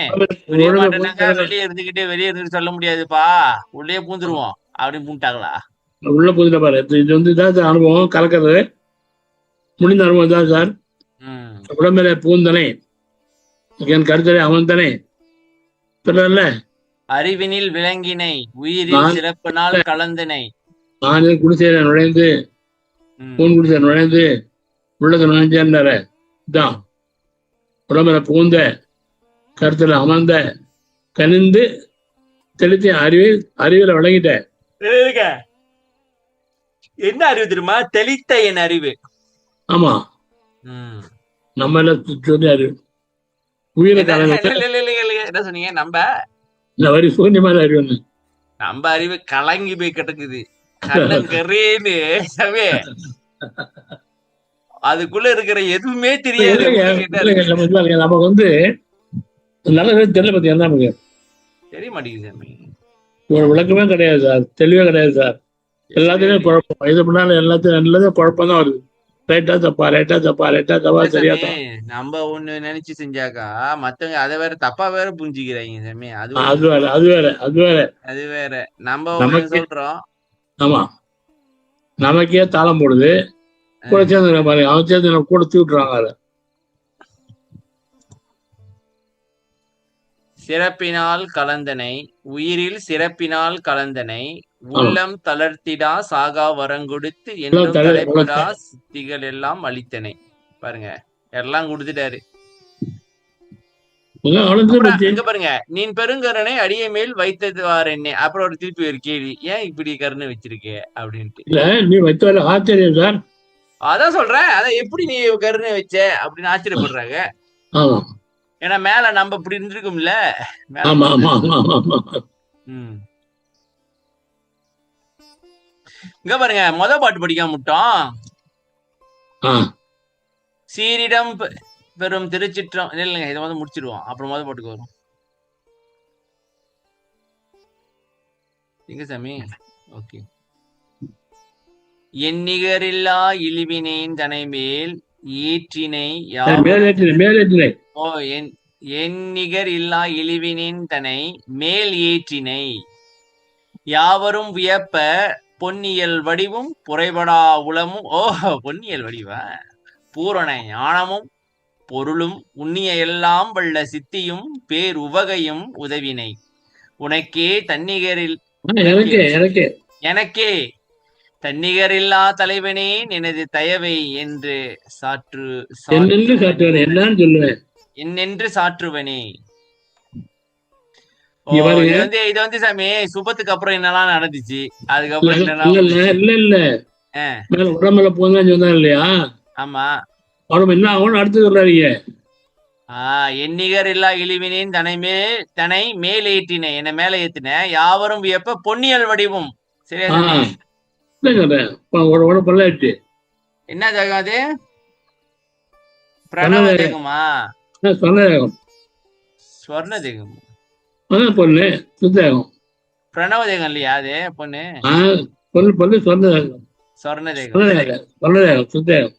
வெளியே இருந்துட்டு சொல்ல முடியாதுப்பா, உள்ளே பூந்துருவோம் அப்படின்னு பூண்டாங்களா? உள்ள பூந்துட்ட பாரு. இது வந்து தான் சார் அனுபவம், கலக்கிறது முடிந்த அனுபவம் தான் சார். உடம்புல பூந்தனை, என் கருத்தனை அமர்ந்தனை, சொல்ல அறிவினில் விளங்கினை, உயிரில் சிறப்பினால் கலந்தனை, நானே குடிசையில நுழைந்து பூன் குடிசை நுழைந்து உள்ளத நுழைஞ்சாரு. இதான் உடம்புல பூந்த, கருத்துல அமர்ந்த, கனிந்து தெளித்த அறிவில விளங்கிட்ட. என்ன அறிவு தெரியுமா? தெளித்த என் அறிவு. ஆமா, நம்ம சொல்லி அறிவு உயிரை என்ன சொன்னீங்க? நம்ம இந்த வரி சூன்யமான அறிவு, நம்ம அறிவு கலங்கி போய் கிடக்குது. கண்ணங்கரேன்னு அதுக்குள்ள இருக்கிற எதுவுமே தெரியாது. நமக்கு வந்து நல்ல தெரியல பத்தியா, நமக்கு தெரிய மாட்டேங்குது சாமி. ஒரு விளக்கமே கிடையாது சார், தெளிவே கிடையாது சார். எல்லாத்தையுமே குழப்பம். இது பண்ணாலும் எல்லாத்தையும் குழப்பம் தான் வருது. ரைட்டா தப்பா, ரைட்டா தப்பா, ரைட்டா தப்பா, சரியா தான். நம்ம ஒண்ணு நினைச்சு செஞ்சாக்கா மத்தவங்க அதை வேற தப்பா வேற புரிஞ்சுக்கிறாங்க சாமி. அது வேற நம்ம சொல்றோம். ஆமா, நமக்கே தாளம் போடுது. கூட சேர்ந்து பாருங்க, அவன் சேர்ந்து கூட தூட்டுறாங்க. அதை சிறப்பினால் கலந்தனை உயிரில் சிறப்பினால் கலந்தனை ஆமா உள்ளம் தளர்த்திடா சாகா வரங்கொடுத்து எல்லாம் என்றும் தலை தலைப்படா சித்திகள் எல்லாம் அளித்தனை. பாருங்க, எல்லாம் கொடுத்துட்டாரு. ஆனந்தம் அப்புறம் பத்தி இங்க பாருங்க, நீ பெருங்கருணை அடிய மேல் வைத்தது வாரென்னே. அப்புறம் ஒரு திருப்பி ஒரு கேள்வி, ஏன் இப்படி கருணை வச்சிருக்க அப்படின்ட்டு. இல்ல நீ வைத்த ஆச்சரியம் சார். அதான் சொல்றேன், அதான் எப்படி நீ கருணை வச்ச அப்படின்னு ஆச்சரியப்படுறாங்க. ஆமா ஏன்னா மேல நம்ம இப்படி இருந்திருக்கும்ல மேல. ஆமா ஆமா ஆமா ஆமா ம். இங்க பாருங்க, மொத பாட்டு படிக்காம விட்டோம். ஆ சீரிடம் பெரும் திருச்சிற்றம் இல்லைங்க, இதை வந்து முடிச்சிடுவோம், அப்புறம் மொத பாட்டுக்கு வரும். எங்க சாமி? ஓகே. எண்ணிகரில்லா இழிவினேன் தனை மேல் ஈற்றினை மேலேற்றினை ஓ எண்ணிகர் இல்லா இழிவினேன் தனை மேல் ஏற்றினை யாவரும் வியப்ப பொன்னியல் வடிவும் புரைபடா உளமும். ஓ, பொன்னியல் வடிவ பூரண ஞானமும் பொருளும் உண்ணிய எல்லாம் வல்ல சித்தியும் பேர் உவகையும் உதவினை உனக்கே தன்னிகரில் எனக்கே தன்னிகரில்லா தலைவனே எனது தயவை என்று என்னென்று சாற்றுவனே. இது வந்து சாமி சுபத்துக்கு அப்புறம் என்னெல்லாம் நடந்துச்சு, அதுக்கப்புறம் உடம்புல போதான் சொன்னா இல்லையா? ஆமா, உடம்பு என்ன ஆகும் அடுத்து சொல்றாருங்க. எண்ணிகர் இல்லா இழிவினேன் தனை மேல் ஏற்றின என்ன மேல ஏத்தின யாவரும் வியப்ப பொன்னியல் வடிவும். சரியா? என்ன தேகம் அது? பிரணவ தேகமா? ஸ்வர்ண தேகம். பொண்ணு சுத்தேகம். பிரணவ தேகம் இல்லையா அது? பொண்ணு பொண்ணு சொர்ண தேகம் சுத்தேகம்.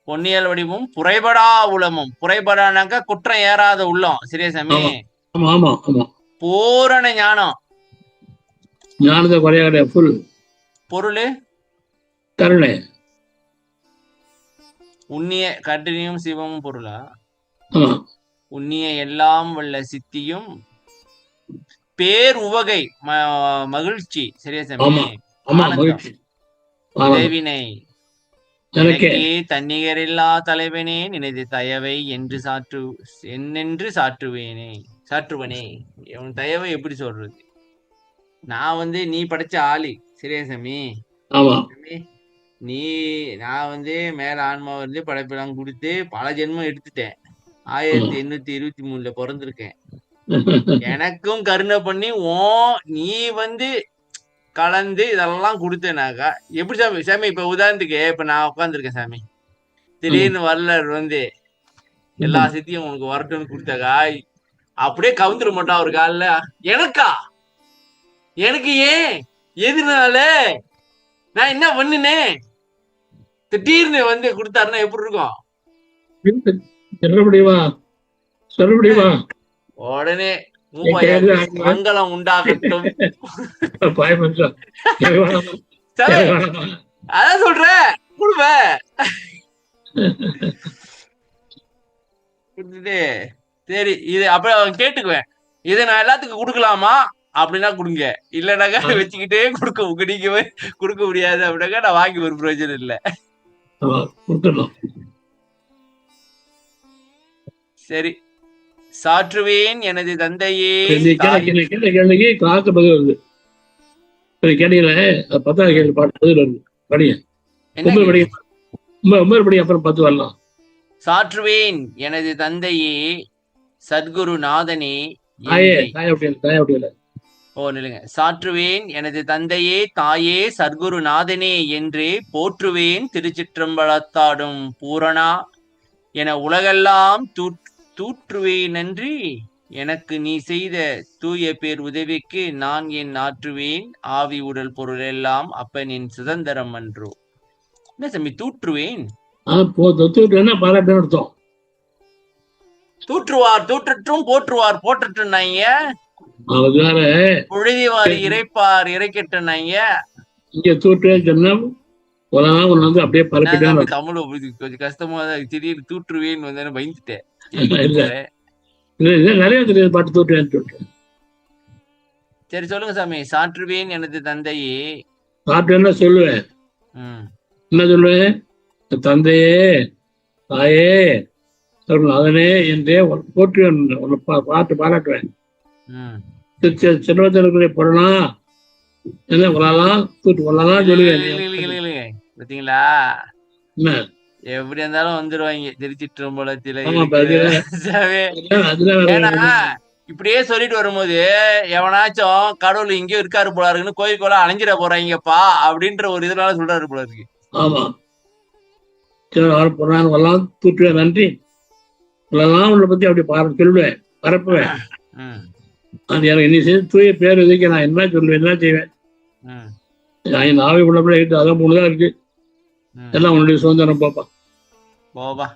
பொன்னியல் வடிவும் புரைபடா உளமும். புரைபடானாக்க குற்றம் ஏறாத உள்ளம். சரியா சாமி? பூரண ஞானம். ஞானத்தை குறையாத புல் பொருள் கருணை. உண்ணிய கட்டினியும் சிவமும் பொருளா? உண்ணிய எல்லாம் வல்ல சித்தியும் பேர் உவகை மகிழ்ச்சி. சரியா சாமி? உதவினை எனக்கே தன்னிகரில்லா தலைவனே நினைது தயவை என்று சாற்றுவனே. உன் தயவை எப்படி சொல்றது? நான் வந்து நீ படைச்ச ஆளி. சரியா சாமி? நான் மேல ஆன்மா படைப்பெல்லாம் கொடுத்து பல ஜென்மம் எடுத்துட்டேன். 1823 பிறந்திருக்கேன். எனக்கும் கருணை பண்ணி நீ கலந்து இதெல்லாம் கொடுத்தேனாக்கா எப்படி சாமி? சாமி இப்ப உதாரணத்துக்கு இப்ப நான் உட்காந்துருக்கேன் சாமி, திடீர்னு வரலர் எல்லா சித்தியும் உனக்கு வரட்டும்னு கொடுத்தாக்கா அப்படியே கவுந்துட மாட்டான் ஒரு காலில். எனக்கா? எனக்கு ஏன்? எதுனால? நான் என்ன பண்ணுனேன்? திடீர்னு கொடுத்தாருன்னா எப்படி இருக்கும்? உடனே மங்களம் உண்டாகட்டும். அதான் சொல்றேன், கொடுப்பேன். சரி, இது அப்புறம் கேட்டுக்குவேன். இதை நான் எல்லாத்துக்கும் கொடுக்கலாமா அப்படின்னா கொடுங்க, இல்லைனாக்கா வச்சுக்கிட்டே நீங்க கொடுக்க முடியாது அப்படின்னாக்கா நான் வாங்கி ஒரு பிரயோஜனம் இல்லை. சரி, சாற்றுவேன் எனது தந்தையே. கேள்விக்கு காக்க பதில் வருது. கேட்டீங்களே 10வது கேள்வி பாட்டு பதில் வருது. படிங்க, அப்புறம் 10 வரலாம். சாற்றுவேன் எனது தந்தையே சத்குரு நாதனே. நில்லுங்க. சாற்றுவேன் எனது தந்தையே தாயே சத்குரு நாதனே என்று போற்றுவேன் திருச்சிற்றம்பலத்தாடும் பூரணா என உலகெல்லாம் தூற்றுவேன் நன்றி எனக்கு நீ செய்த தூய பேர் உதவிக்கு நான் என் ஆற்றுவேன் ஆவி உடல் பொருள் எல்லாம் அப்பனின் சுதந்திரம் அன்றோ. என்ன சாமி தூற்றுவேன்? தூற்றுவார் தூற்றற்றும் போற்றுவார் போற்றட்டும் புழுதிவார் இறைப்பார் இறைக்கட்டும். இங்க தூற்றுவேன் சொன்னா அப்படியே தமிழ் கொஞ்சம் கஷ்டமா தான் திடீர்னு தூற்றுவேன் பயந்துட்டேன். நிறைய தெரியாது பாட்டு தோற்றுவேன்னு சொல்லிட்டு. சரி சொல்லுங்க சாமி. சாற்றுவேன் எனது தந்தையே. பாட்டு என்ன சொல்லுவேன்? என்ன சொல்லுவேன்? தந்தையே, தாயே, அதனே என்றே போற்றுவேன், பாட்டு பாராட்டுவேன். செல்வத்திற்குரிய பொருளா என்ன கொள்ளலாம், தூட்டு கொள்ளலாம் சொல்லுவேன். பாத்தீங்களா? என்ன எப்படி இருந்தாலும் வந்துருவாங்க திருச்சிற்றம்பலத்தில. ஏன்னா இப்படியே சொல்லிட்டு வரும்போது எவனாச்சும் கடவுள் இங்கேயும் இருக்காரு போல இருக்குன்னு கோயிலுக்குள்ள அணைஞ்சிட போறாங்கப்பா அப்படின்ற ஒரு இதனால சொல்றாரு போல இருக்கு. ஆமா, பொருளான் தூற்றுவேன், நன்றி சொல்லலாம். உள்ள பத்தி அப்படி சொல்லுவேன், பரப்புவேன். அது எனக்கு இன்னைக்கு செய்து தூய பேர் விதைக்க நான் என்ன சொல்லுவேன், என்ன செய்வேன்? நாவை உள்ள அதான் மூணுதான் இருக்கு. எல்லாம் உன்னுடைய சுதந்திரம் பாப்பா. போபா,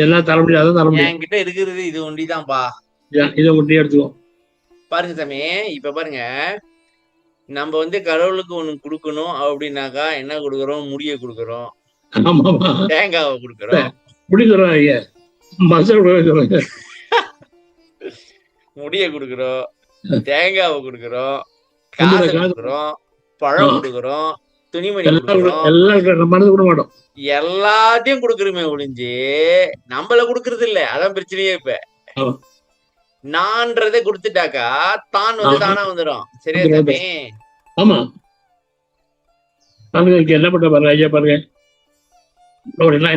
எல்லாம் தர முடியாது, அதான் தர முடியும். என்கிட்ட இருக்கிறது இது ஒண்டிதான்பா. இதை ஒண்டி எடுத்துக்கோ. பாருங்க சாமி, இப்ப பாருங்க, நம்ம வந்து கடவுளுக்கு ஒண்ணு கொடுக்கணும் அப்படின்னாக்கா என்ன கொடுக்குறோம்? முடிய கொடுக்குறோம், தேங்காவை கொடுக்குறோம். முடிக்கிறோம் ஐயா, முடிய கொடுக்குறோம், தேங்காவை கொடுக்குறோம், காசை கொடுக்குறோம், பழம் கொடுக்குறோம், துணிமணி கொடுக்குறோம், எல்லாத்தையும் கொடுக்குறோமே ஒழிஞ்சு நம்மள கொடுக்கறது இல்ல. அதான் பிரச்சனையே. இப்ப நான்றதை கொடுத்துட்டாக்கா தான் வந்து தானா வந்துடும். சரியா சாமி? ஆமா, என்ன பண்ற பாருங்க ஐயா, பாருங்க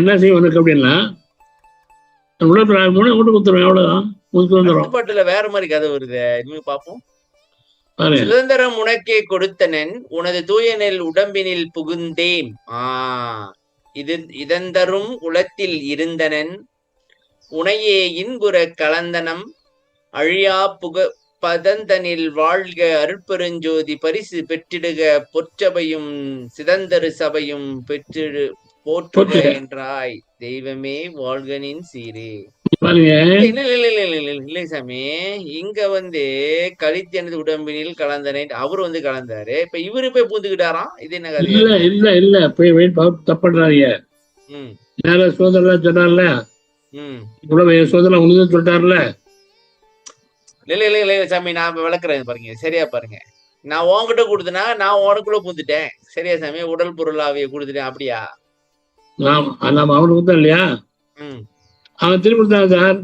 என்ன செய்ய உனக்கு அப்படின்னா கொடுத்துருவேன், அவ்வளவுதான். பாட்டுல வேற மாதிரி கதை வருது, நீங்க பாப்போம். சுதந்திரம் உனக்கே கொடுத்தனன், உனது தூயனில் உடம்பினில் புகுந்தேன். இதந்தரும் உலத்தில் இருந்தனன், உனையே இன்புற கலந்தனம், அழியா புக பதந்தனில் வாழ்க அருட்பெருஞ்சோதி பரிசு பெற்றிடுக, பொற்சபையும் சிதந்தரு சபையும் பெற்றிடு போற்றுக என்றாய், தெய்வமே வாழ்கனின் சீரே. இல்லை சாமி, இங்க வந்து கழித்து எனது உடம்பினில் கலந்தனை அவரு வந்து கலந்தாரு. இப்ப இவரு போய் பூந்துக்கிட்டாராம். இது என்ன கதை? இல்ல இல்ல இல்ல, போய் தப்படுறாங்க. சோதரலாம் சொன்னார்ல, சோதரலாம் உனது சொல்லிட்டாருல. இல்ல இல்ல இல்ல சாமி, நான் விளக்குறேன் பாருங்க, சரியா பாருங்க. நான் உன்கிட்ட கொடுத்தனா நான் உனக்குள்ள பூந்துட்டேன். சரியா சாமி? உடல் பொருளாவிய கொடுத்துட்டேன். அப்படியா? அவனுக்கு கொடுத்தா இல்லையா? அவன் திருப்பி கொடுத்தான் சார்.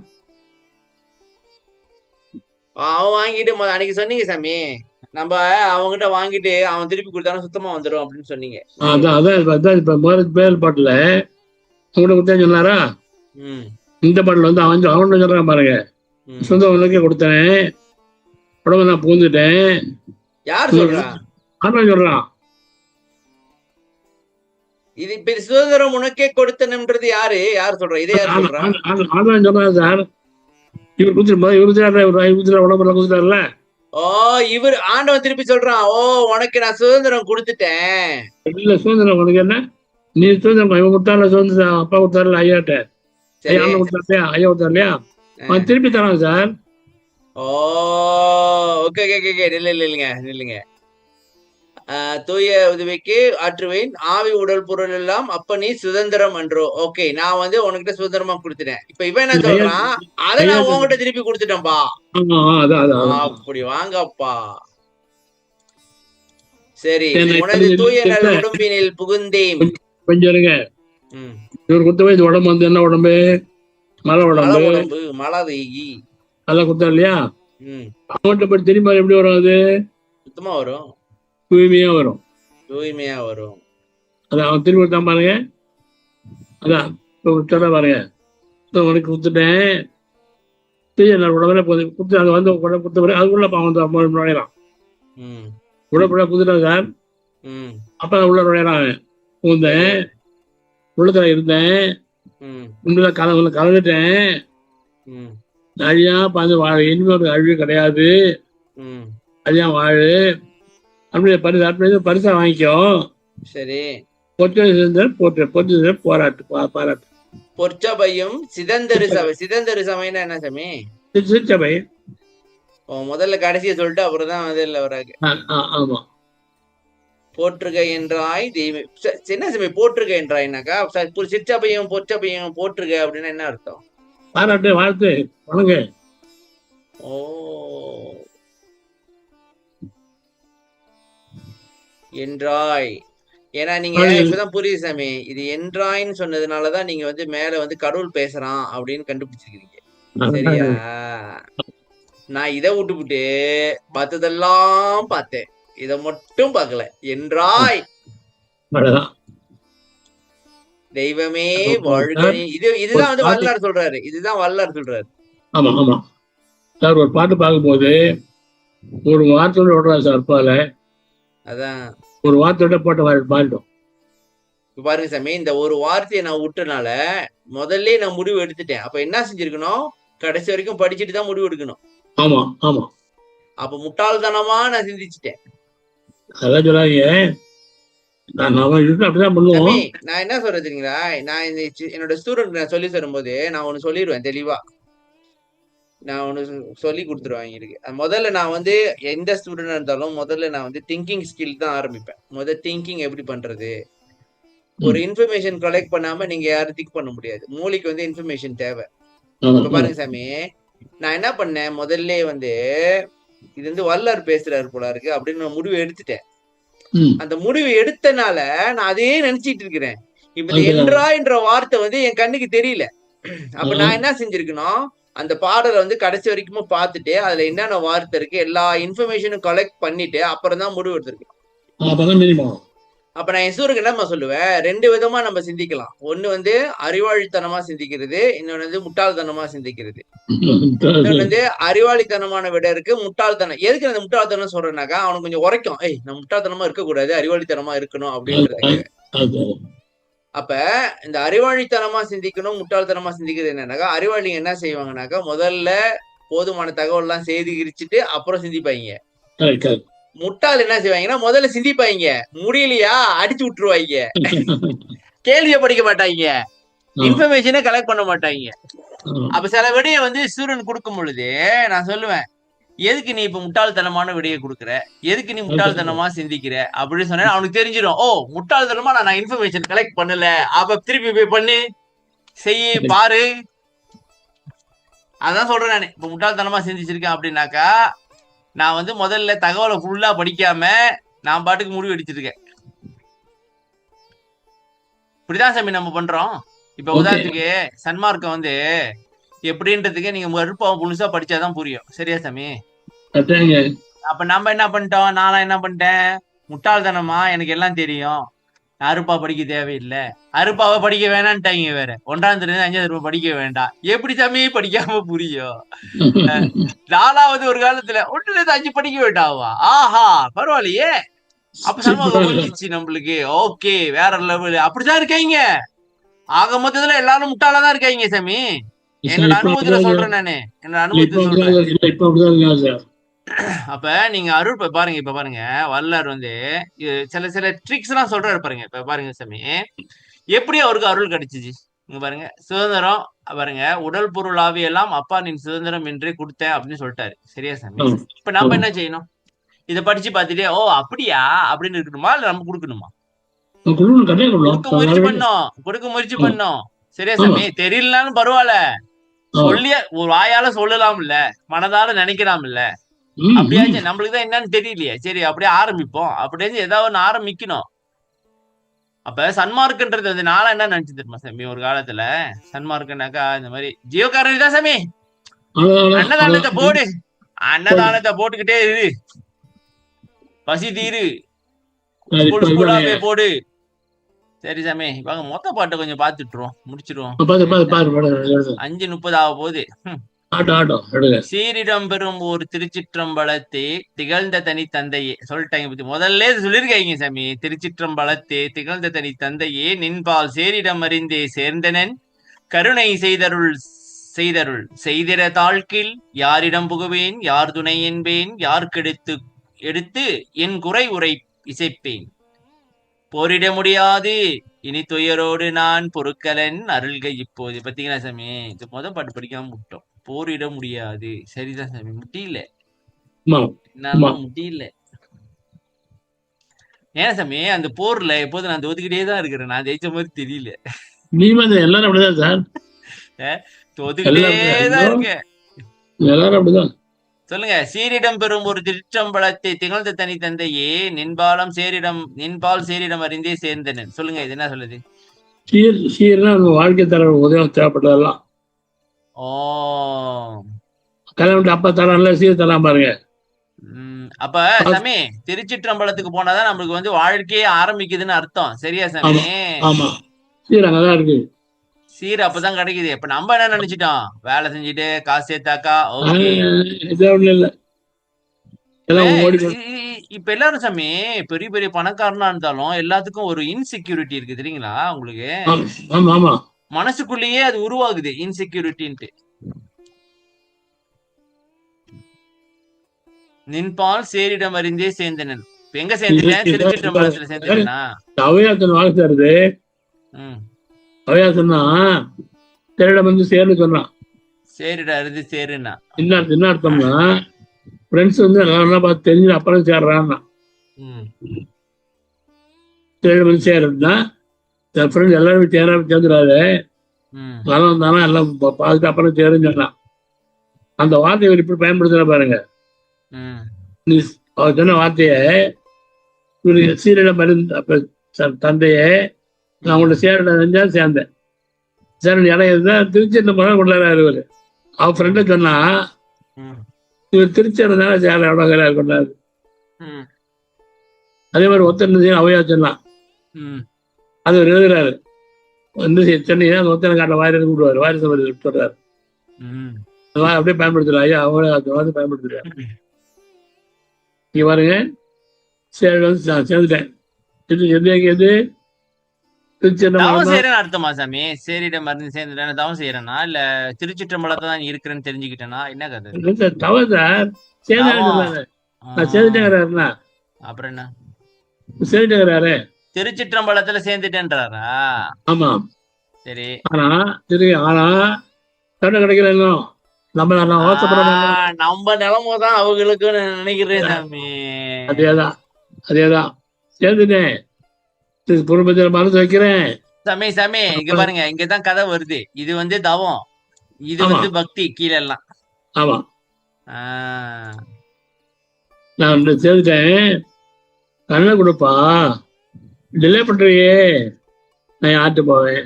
அவன் வாங்கிட்டு அன்னைக்கு சொன்னீங்க சாமி, நம்ம அவன்கிட்ட வாங்கிட்டு அவன் திருப்பி கொடுத்தாலும் சுத்தமா வந்துடும் அப்படின்னு சொன்னீங்க. அதான் இப்ப பேர் பாட்டுல அவங்ககிட்ட கொடுத்தேன்னு சொன்னாரா? இந்த பாட்டுல வந்து அவன் சொல்றான் பாருங்க, சொந்த உனக்கே கொடுத்தேன், உடம்பு நான் பூந்துட்டேன். யார் சொல்றான்? அவன் சொல்றான். இது இப்ப சுதந்திரம் உனக்கே கொடுத்தனம்ன்றது யாரு சொல்றா? இதே யார் சொல்றா? ஆண்டவன் சொல்றான் சார். இவர் குடுத்துட்டு உடம்புல குடுத்துட்டாருல. ஓ, இவர் ஆண்டவன் திருப்பி சொல்றான், ஓ உனக்கு நான் சுதந்திரம் கொடுத்துட்டேன். இல்ல, சுதந்திரம் உனக்கு என்ன? நீ சுதந்திரம் இவன் கொடுத்தால, சுதந்திரம் அப்பா கொடுத்தாருல ஐயாட்ட, ஐயா கொடுத்தாருலையா, ஐயா கொடுத்தாருலையா, அவன் திருப்பி தரான் சார். ஓ, ஓகே இல்லைங்க. தூய உதவிக்கு ஆற்றுவேன், ஆவி உடல் பொருள் எல்லாம் அப்ப நீ சுதந்திரம் என்றோ. ஓகே, நான் வந்து உனக்கிட்ட சுதந்திரமா கொடுத்துட்டேன். இப்ப இவன் என்ன சொல்றான்? அதை நான் உங்ககிட்ட திருப்பி கொடுத்துட்டேன்பா. அப்படி வாங்கப்பா. சரி, உனது தூய நல் உடம்பினில் புகுந்தேன். கொஞ்சம் இருங்க. இவர் கொடுத்த இது உடம்பு வந்து என்ன உடம்பு? மலை உடம்பு, மலை அதான் கொடுத்தா இல்லையா? அவன்கிட்ட போய் திரும்ப எப்படி வரும்? அது சுத்தமா வரும், தூய்மையா வரும். அதான் அவன் திரும்பி கொடுத்தான் பாருங்க. அதான் சொல்ல பாருங்க, உனக்கு கொடுத்துட்டேன், உடம்புல கொடுத்து அது வந்து கொடுத்த பிறகு அதுக்குள்ள அவன் நுழையலாம். உடம்புல குதிட்டான் சார். அப்ப உள்ள நுழையறான். பூந்தேன், உள்ளத்துல இருந்தேன், உள்ள கலந்துட்டேன், அழியா பாஞ்சு வாழ, இனிமே ஒரு அழிவு கிடையாது, அழியா வாழு அப்படி பரிசா வாங்கிக்கோ. சரி, போராட்டு பாராட்டு. பொற்சபையும் சிதந்தரு சபை. சிதந்தரு சபைன்னா என்ன சாமி? சிற்சபை. முதல்ல கடைசியை சொல்லிட்டு அப்புறம் தான் முதல்ல வராங்க. ஆமா. போற்றுக என்றாய் தெய்வம். என்ன சாமி போற்றுக என்றாய்னாக்கா? சிற்சபையும் பொற்சபையும் போற்றுக அப்படின்னா என்ன அர்த்தம்? பாராட்டு, வாழ்த்து, வணங்க. ஓ, என்றாய். ஏன்னா நீங்க இப்பதான் புரியுது சாமி. இது என்றாய்ன்னு சொன்னதுனாலதான் நீங்க வந்து மேல வந்து கடவுள் பேசுறான் அப்படின்னு கண்டுபிடிச்சிருக்கீங்க. சரியா? நான் இதை விட்டுப்புட்டு பார்த்ததெல்லாம் பார்த்தேன். இத மட்டும் பார்க்கல. என்றாய் தெய்வமே வாழ்க. இதுதான் வந்து வல்லார் சொல்றாரு. இதுதான் வல்லார் சொல்றாரு. ஆமா ஆமா சார். ஒரு பாட்டு பார்க்கும்போது ஒரு வார்த்தையோட விடுறாரு சார். அப்பால அதான் ஒரு வார்த்தையோட போட்ட பாடிட்டோம். பாருங்க சாமி, இந்த ஒரு வார்த்தையை நான் விட்டனால முதல்ல நான் முடிவு எடுத்துட்டேன். அப்ப என்ன செஞ்சிருக்கணும்? கடைசி வரைக்கும் படிச்சுட்டு தான் முடிவு எடுக்கணும். ஆமா ஆமா. அப்ப முட்டாள்தனமா நான் சிந்திச்சுட்டேன். அதான் சொல்லாதீங்க. அப்படிதான் பண்ணுவோம். நான் என்ன சொல்றது தெரியுங்களா? நான் என்னோட ஸ்டூடெண்ட் நான் சொல்லி தரும்போது நான் ஒண்ணு சொல்லிடுவேன் தெளிவா. நான் ஒண்ணு சொல்லி கொடுத்துருவேன் இருக்கு. முதல்ல நான் வந்து எந்த ஸ்டூடெண்டா இருந்தாலும் முதல்ல நான் வந்து திங்கிங் ஸ்கில் தான் ஆரம்பிப்பேன். முதல்ல திங்கிங் எப்படி பண்றது? ஒரு இன்ஃபர்மேஷன் கலெக்ட் பண்ணாம நீங்க யாரும் திங்க் பண்ண முடியாது. மூளைக்கு வந்து இன்ஃபர்மேஷன் தேவை. இப்ப பாருங்க சாமி, நான் என்ன பண்ணேன்? முதல்ல வந்து இது வந்து வல்லார் பேசுறாரு போல இருக்கு அப்படின்னு நான் முடிவு எடுத்துட்டேன். அந்த முடிவு எடுத்தனால நான் அதையே நினைச்சிட்டு இருக்கிறேன். இப்ப இந்த என்றாய்ன்ற வார்த்தை வந்து என் கண்ணுக்கு தெரியல. அப்ப நான் என்ன செஞ்சிருக்கணும்? அந்த பாடலை வந்து கடைசி வரைக்குமே பார்த்துட்டு அதுல என்னென்ன வார்த்தை இருக்கு எல்லா இன்ஃபர்மேஷனும் கலெக்ட் பண்ணிட்டு அப்புறம் தான் முடிவு எடுத்திருக்கணும். அப்ப நான் எசூருக்கு என்னமா சொல்லுவேன்? 2 விதமா நம்ம சிந்திக்கலாம். ஒண்ணு வந்து அறிவாளித்தனமா சிந்திக்கிறது, இன்னொன்னு வந்து முட்டாள்தனமா சிந்திக்கிறது. இன்னொன்னு வந்து அறிவாளித்தனமான விட இருக்கு, முட்டாள்தனம். எதுக்கு அந்த முட்டாள்தனம் சொல்றேன்னாக்கா அவனுக்கு கொஞ்சம் உரைக்கும். நான் முட்டாள்தனமா இருக்கக்கூடாது, அறிவாளித்தனமா இருக்கணும் அப்படின்றதுக்கு. அப்ப இந்த அறிவாளித்தனமா சிந்திக்கணும், முட்டாள்தனமா சிந்திக்கிறது என்னன்னாக்கா, அறிவாளிங்க என்ன செய்வாங்கன்னாக்கா முதல்ல போதுமான தகவல் எல்லாம் சேகரிச்சுட்டு அப்புறம் சிந்திப்பாங்க. முட்டாள் என்ன செய்வாங்கன்னா முதல்ல சிந்திப்பாங்க, முடியலையா அடிச்சு விட்டுருவாங்க, கேள்வியை படிக்க மாட்டாங்க, இன்ஃபர்மேஷனை கலெக்ட் பண்ண மாட்டாங்க. அப்ப சில விடையை வந்து ஸ்டூடெண்ட் கொடுக்கும் பொழுது நான் சொல்லுவேன், எதுக்கு நீ இப்ப முட்டாள்தனமான விடையை கொடுக்குற, எதுக்கு நீ முட்டாள்தனமா சிந்திக்கிற அப்படின்னு சொன்னா அவனுக்கு தெரிஞ்சிடும். ஓ, முட்டாள்தனமா நான் இன்ஃபர்மேஷன் கலெக்ட் பண்ணல, அப்ப திருப்பி போய் பண்ணு, செய்ய பாரு. அதான் சொல்றேன் நானு. இப்ப முட்டாள்தனமா சிந்திச்சிருக்கேன் அப்படின்னாக்கா நான் வந்து முதல்ல தகவலை ஃபுல்லா படிக்காம நான் பாட்டுக்கு முடிவு எடுத்திருக்கேன். இப்படிதான் சாமி நம்ம பண்றோம். இப்ப உதாரணத்துக்கு சன்மார்க்கம் வந்து எப்படின்றதுக்கு நீங்க மறுப்பாவும் புதுசா படிச்சாதான் புரியும். சரியா சாமி? அப்ப நம்ம என்ன பண்ணிட்டோம்? நான்லாம் என்ன பண்ணிட்டேன்? முட்டாள்தனமா எனக்கு எல்லாம் தெரியும், அருப்பா படிக்க தேவையில்லை, அருப்பாவை படிக்க வேணான்ட்டாங்க வேற. 1ஆம் தரம் 5ஆம் தரம் படிக்க வேண்டாம். எப்படி சாமி படிக்காம புரியும்? 4வது ஒரு காலத்துல 1ல 5 படிக்க வேண்டாவா? ஆஹா, பரவாயில்லையே. அப்ப சன்மார்க்கம் புரிஞ்சிச்சு நம்மளுக்கு. ஓகே, வேற லெவல். அப்படிதான் இருக்காங்க. ஆக மொத்தத்துல எல்லாரும் முட்டாளதான் இருக்காங்க சாமி. என்னோட அனுபவத்துல சொல்றேன் நானு. என்னோட அனுபவத்துல சொல்றேன். அப்ப நீங்க அருள் பாருங்க. இப்ப பாருங்க, வல்லார் வந்து சில ட்ரிக்ஸ் எல்லாம் சொல்றாரு பாருங்க. இப்ப பாருங்க சாமி, எப்படி அவருக்கு அருள் கிடைச்சிச்சு இங்க பாருங்க. சுதந்திரம் பாருங்க, உடல் பொருள் ஆவி எல்லாம் அப்பா நீ சுதந்திரம் என்றே கொடுத்தேன் அப்படின்னு சொல்லிட்டாரு. சரியா சாமி? இப்ப நம்ம என்ன செய்யணும்? இதை படிச்சு பார்த்துட்டே ஓ அப்படியா அப்படின்னு இருக்கணுமா, இல்ல நம்ம கொடுக்கணுமா? கொடுக்க முயற்சி பண்ணோம். சரியா சாமி? தெரியலனாலும் பரவாயில்ல, சொல்லிய ஒரு வாயால சொல்லலாம் இல்ல, மனதால நினைக்கலாம் இல்ல. அப்படியாச்சும் நம்மளுக்குதான் என்னன்னு தெரியலையே, சரி அப்படியே ஆரம்பிப்போம். அப்படியே ஏதாவது ஒண்ணு ஆரம்பிக்கணும். அப்ப சன்மார்க்ன்றது வந்து நாளா என்ன நினைச்சு தெரியுமா சாமி? ஒரு காலத்துல சன்மார்க்கனாக்கா இந்த மாதிரி ஜீவகாரணி தான் சாமி. அன்னதானத்தை போடு, அன்னதானத்தை போட்டுக்கிட்டே இரு, பசி தீரு, ஸ்கூலா போய் போடு. சரி சாமி, வாங்க மொத்த பாட்டை கொஞ்சம் பாத்துட்டுருவோம், முடிச்சிருவோம். 5:30 ஆக போகுது. சீரிடம் பெறும் ஒரு திருச்சிற்றம்பலத்தே திகழ்ந்த தனி தந்தையே சொல்லிட்டாங்க பத்தி. முதல்ல சொல்லிருக்காங்க சாமி. திருச்சிற்றம்பலத்தே திகழ்ந்த தனி தந்தையே நின்பால் சேரிடம் அறிந்தே சேர்ந்தனன் கருணை செய்தருள் செய்திட தாழ்கில் யாரிடம் புகுவேன், யார் துணை என்பேன், யாருக்கெடுத்து எடுத்து என் குறை உரை இசைப்பேன், போரிட முடியாது இனி துயரோடு நான் பொறுக்கலன் அருள்கை இப்போது. பாத்தீங்களா சாமி? இது பாட்டு படிக்காம விட்டோம். போரிட முடியாது. சரிதான் சாமி, முடியல, முடியல. ஏன் சாமி அந்த போர்ல எப்போது நான் தோத்துக்கிட்டே தான் இருக்கிறேன். நான் ஜெயிச்ச மாதிரி தெரியல. எல்லாரும் அப்படிதான் சார், தோத்துக்கிட்டே தான் இருக்கேன். எல்லாரும் அப்படிதான். சொல்லுங்க. சீரிடம் பெறும் ஒரு திருச்சம்பலத்தை திகழ்ந்த தனி தந்தையே நின்பால் சேரிடம் அறிந்தே சேர்ந்தனன். சொல்லுங்க, இது என்ன சொல்லுது? சீர்னா நம்ம வாழ்க்கை தர உதயம் தேவைப்பட்டதெல்லாம். ஓ. கல்யாணம் அப்பா தரான்ல, சீர் தரான் பாருங்க. அப்ப சாமி, திருச்சிற்றம்பலத்துக்கு போனாதான் நம்மளுக்கு வந்து வாழ்க்கையே ஆரம்பிக்குதுன்னு அர்த்தம். சரியா சாமி? ஆமா, சீர் அங்கதான் இருக்கு. சீர் அப்பதான் கிடைக்குது. இப்ப நம்ம என்ன நினைச்சிட்டோம், வேலை செஞ்சுட்டு காசு சேர்த்தாக்கா ஓகே. இதே ஒண்ணு இல்ல, இப்ப எல்லாரும் சாமி பெரிய பெரிய பணக்காரனா இருந்தாலும் எல்லாத்துக்கும் ஒரு இன்செக்யூரிட்டி இருக்கு தெரியுங்களா உங்களுக்கு? ஆமா ஆமா, மனசுக்குள்ளேயே அது உருவாகுது இன்செக்யூரிட்டின்ட்டு. நின்பால் சேரிடம் அறிந்தே சேர்ந்தனன். எங்க சேர்ந்துட்டேன்? திருச்சிற்றம்பலத்துல சேர்ந்துட்டேனா? அவையாசன் வாழ்த்தாரு. அவையாசன்னா சேரிடம் வந்து சேர்னு சொன்னான். சேரிட அறிந்து சேருன்னா என்ன அர்த்தம்னா, ஃப்ரெண்ட்ஸ் வந்து நல்லா பார்த்து தெரிஞ்சு அப்புறம் சேர்றான்னா. சேரிடம் வந்து சேர்றதுன்னா ஃப்ரெண்ட்ஸ் எல்லாருமே சேர்ந்துடாது, வரம் தானே எல்லாம் பார்த்துட்டு அப்புறம் சேருன்னு சொன்னான். அந்த வார்த்தையை இப்படி பயன்படுத்துற பாருங்க. அவர் சொன்ன வார்த்தைய இவருக்கு சீரிடம் மருந்து தந்தையே நான் உங்கள்ட்ட சேரிட சேர்ந்தேன். சேரன் இடம் இருந்தால் திருச்சி மகன் கொண்டாடுறாரு இவரு. அவர் ஃப்ரெண்ட சொன்னா இவர் திருச்சி இருந்தா சேர எவ்வளோ கொண்டாரு. அதே மாதிரி ஒத்தன் அவையா சொன்னான், அது அவர் எழுதுறாரு. வந்து சென்னையா அந்த ஒத்தனை காட்டில் வாரிசு கூப்பிடுவாரு, வாரிசு சொல்றாரு. அப்படியே பயன்படுத்துறாரு. ஐயா அவங்களே அந்த மாதிரி பயன்படுத்துறாரு. நீங்க பாருங்க, சேர்ந்துட்டேன். எது அர்த்தமா சாமி? சேரிடம் மருந்து சேர்ந்துட்டேன் தவம் செய்யறேன்னா இல்ல திருச்சிற்றம்பலத்தை தான் இருக்கிறேன்னு தெரிஞ்சுக்கிட்டேன்னா என்ன கதை? தவம் சார், சேர்ந்துட்டேங்கிறாருண்ணா. அப்புறம் என்ன சேர்ந்துட்டேங்கிறாரு? திருச்சிற்றம்பலத்துல சேர்ந்துட்டேன்றாரா? ஆமா, சரி. ஆனா தண்டை கிடைக்கல. நம்ம நிலமதான் அவங்களுக்கு நினைக்கிறேன் சாமி. அதேதான் சேர்ந்துட்டேன், குடும்பத்தில் மனசு வைக்கிறேன். சாமி இங்க பாருங்க, இங்கதான் கதை வருது. இது வந்து தவம், இது வந்து பக்தி கீழே எல்லாம். ஆமா, நான் சேர்ந்துட்டேன். கண்ணை கொடுப்பா, டிலே பண்றியே, நான் யார்கிட்ட போவேன்,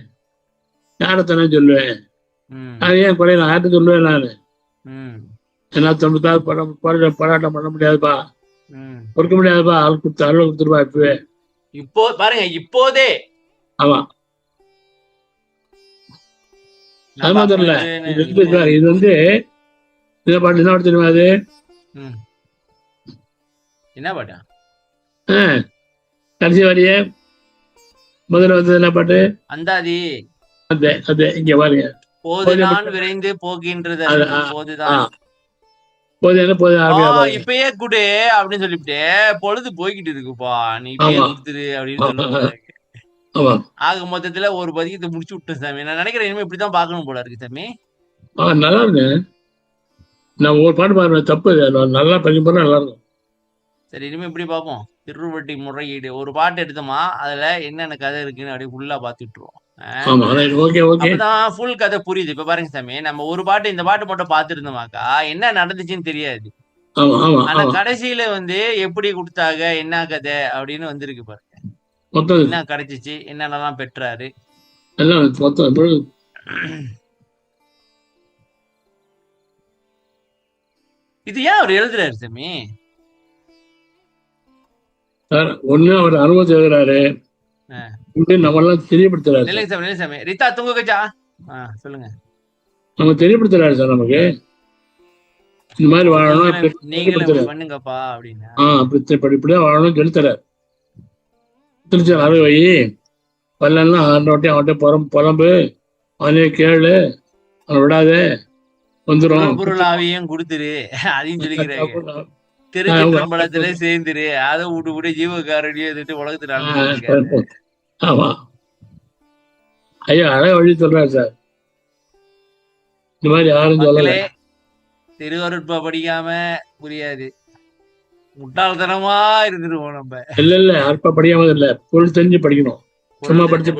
யாரத்தானே சொல்லுவேன். அது ஏன் குறைய யார்கிட்ட சொல்லுவேன் நானு? என்ன போராட்டம் பண்ண முடியாதுப்பா, கொடுக்க முடியாதுப்பா, ஆள் கொடுத்துருப்பா இப்பவே. இப்போ பாருங்க, இப்போதே. ஆமா, அது மாத்திரம் இல்ல, இது வந்து இத பாட்டு என்ன தெரியுமா? அது என்ன பாட்டா? கடைசி வரிய முதல்ல வந்தது என்ன பாட்டு? அந்தாதி. அது இங்க பாருங்க, போது நான் விரைந்து போகின்றது போதுதான். இப்பயே குடு அப்படின்னு சொல்லிவிட்டு பொழுது போய்கிட்டு இருக்குப்பா, நீ இப்பயே கொடுத்துரு அப்படின்னு சொல்லுவாங்க. ஆக மொத்தத்துல ஒரு பதியத்தை முடிச்சு விட்டேன் சாமி. நான் நினைக்கிறேன் இனிமே இப்படிதான் பாக்கணும் போல இருக்கு சாமி. நல்லா இருக்கு. நான் ஒரு பாட்டு பாருவேன், தப்பு நல்லா பண்ணி போனா நல்லா இருக்கும். சரி, இனிமே இப்படி பார்ப்போம். திருவட்டி முறையீடு ஒரு பாட்டு எடுத்தோமா, அதுல என்னென்ன கதை இருக்குன்னு அப்படியே ஃபுல்லா பாத்துட்டுருவோம். அப்பதான் ஃபுல் கதை புரியுது. இப்ப பாருங்க சாமி, நம்ம ஒரு பாட்டு இந்த பாட்டு மட்டும் பாத்துருந்தோமாக்கா என்ன நடந்துச்சுன்னு தெரியாது. ஆனா கடைசியில வந்து எப்படி கொடுத்தாங்க, என்ன கதை அப்படின்னு வந்திருக்கு பாருங்க. என்ன கிடைச்சிச்சு, என்னென்னலாம் பெற்றாரு. இது ஏன் அவர் எழுதுறாரு சாமி? ஒண்ணு அவர் அனுபவத்தை எழுதுறாரு, நம்மளாம் தெரியப்படுத்துறாரு. நிலை சாமி ரிதா தூங்குச்சா சொல்லுங்க. நம்ம தெரியப்படுத்துறாரு சார், நமக்கு இந்த மாதிரி வாழணும், நீங்களும் பண்ணுங்கப்பா அப்படின்னு. இப்படியா வாழணும் சொல்லித்தராரு. திருச்சி அறுவை பல்லாம் அவன்கிட்ட புறம்பு அவனே கேளு, அவன் விடாத வந்துடும், பொருளாவையும் கொடுத்துரு அதையும் சொல்லிக்கிறாங்க. திருச்சிற்றம்பலத்துல சேர்ந்துரு, அதை விட்டு ஜீவகாரடியோ உலகத்துல. ஆமா ஐயா, அழக வழி சொல்றாரு சார். இந்த மாதிரி யாரும் சொல்லல. திருவருட்பா படிக்காம புரியாது, முட்டாள்தனமா இருந்துருவோம் நம்ம. இல்ல அற்ப படிக்காம இல்ல, பொருள் தெரிஞ்சு படிக்கணும். சும்மா படிச்சா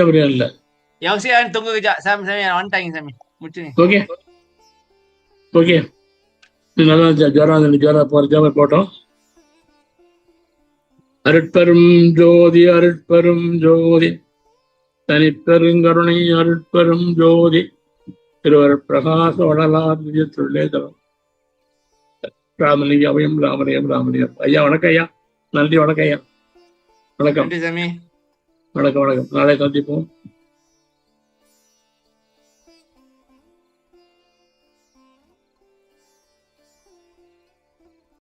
புரியாது இல்ல. எவசியா தொங்குச்சா சாமி சாமி வந்துட்டாங்க சாமி, முடிச்சு. Okay okay. நல்லா ஜரம் போற ஜாம போட்டோம். அருட்பெரும் ஜோதி அருட்பெரும் ஜோதி தனிப்பெருங்கருணை அருட்பெரும் ஜோதி திருவர் பிரகாச வடலார் நிஜத்துள்ளே தரம் ராமலிங்க அபயம் ராமலிங்கம் ராமலிங்கம். ஐயா வணக்கம் ஐயா. நன்றி. வணக்கம் ஐயா. வணக்கம். நன்றி சாமி. வணக்கம். நாளை சந்திப்போம்.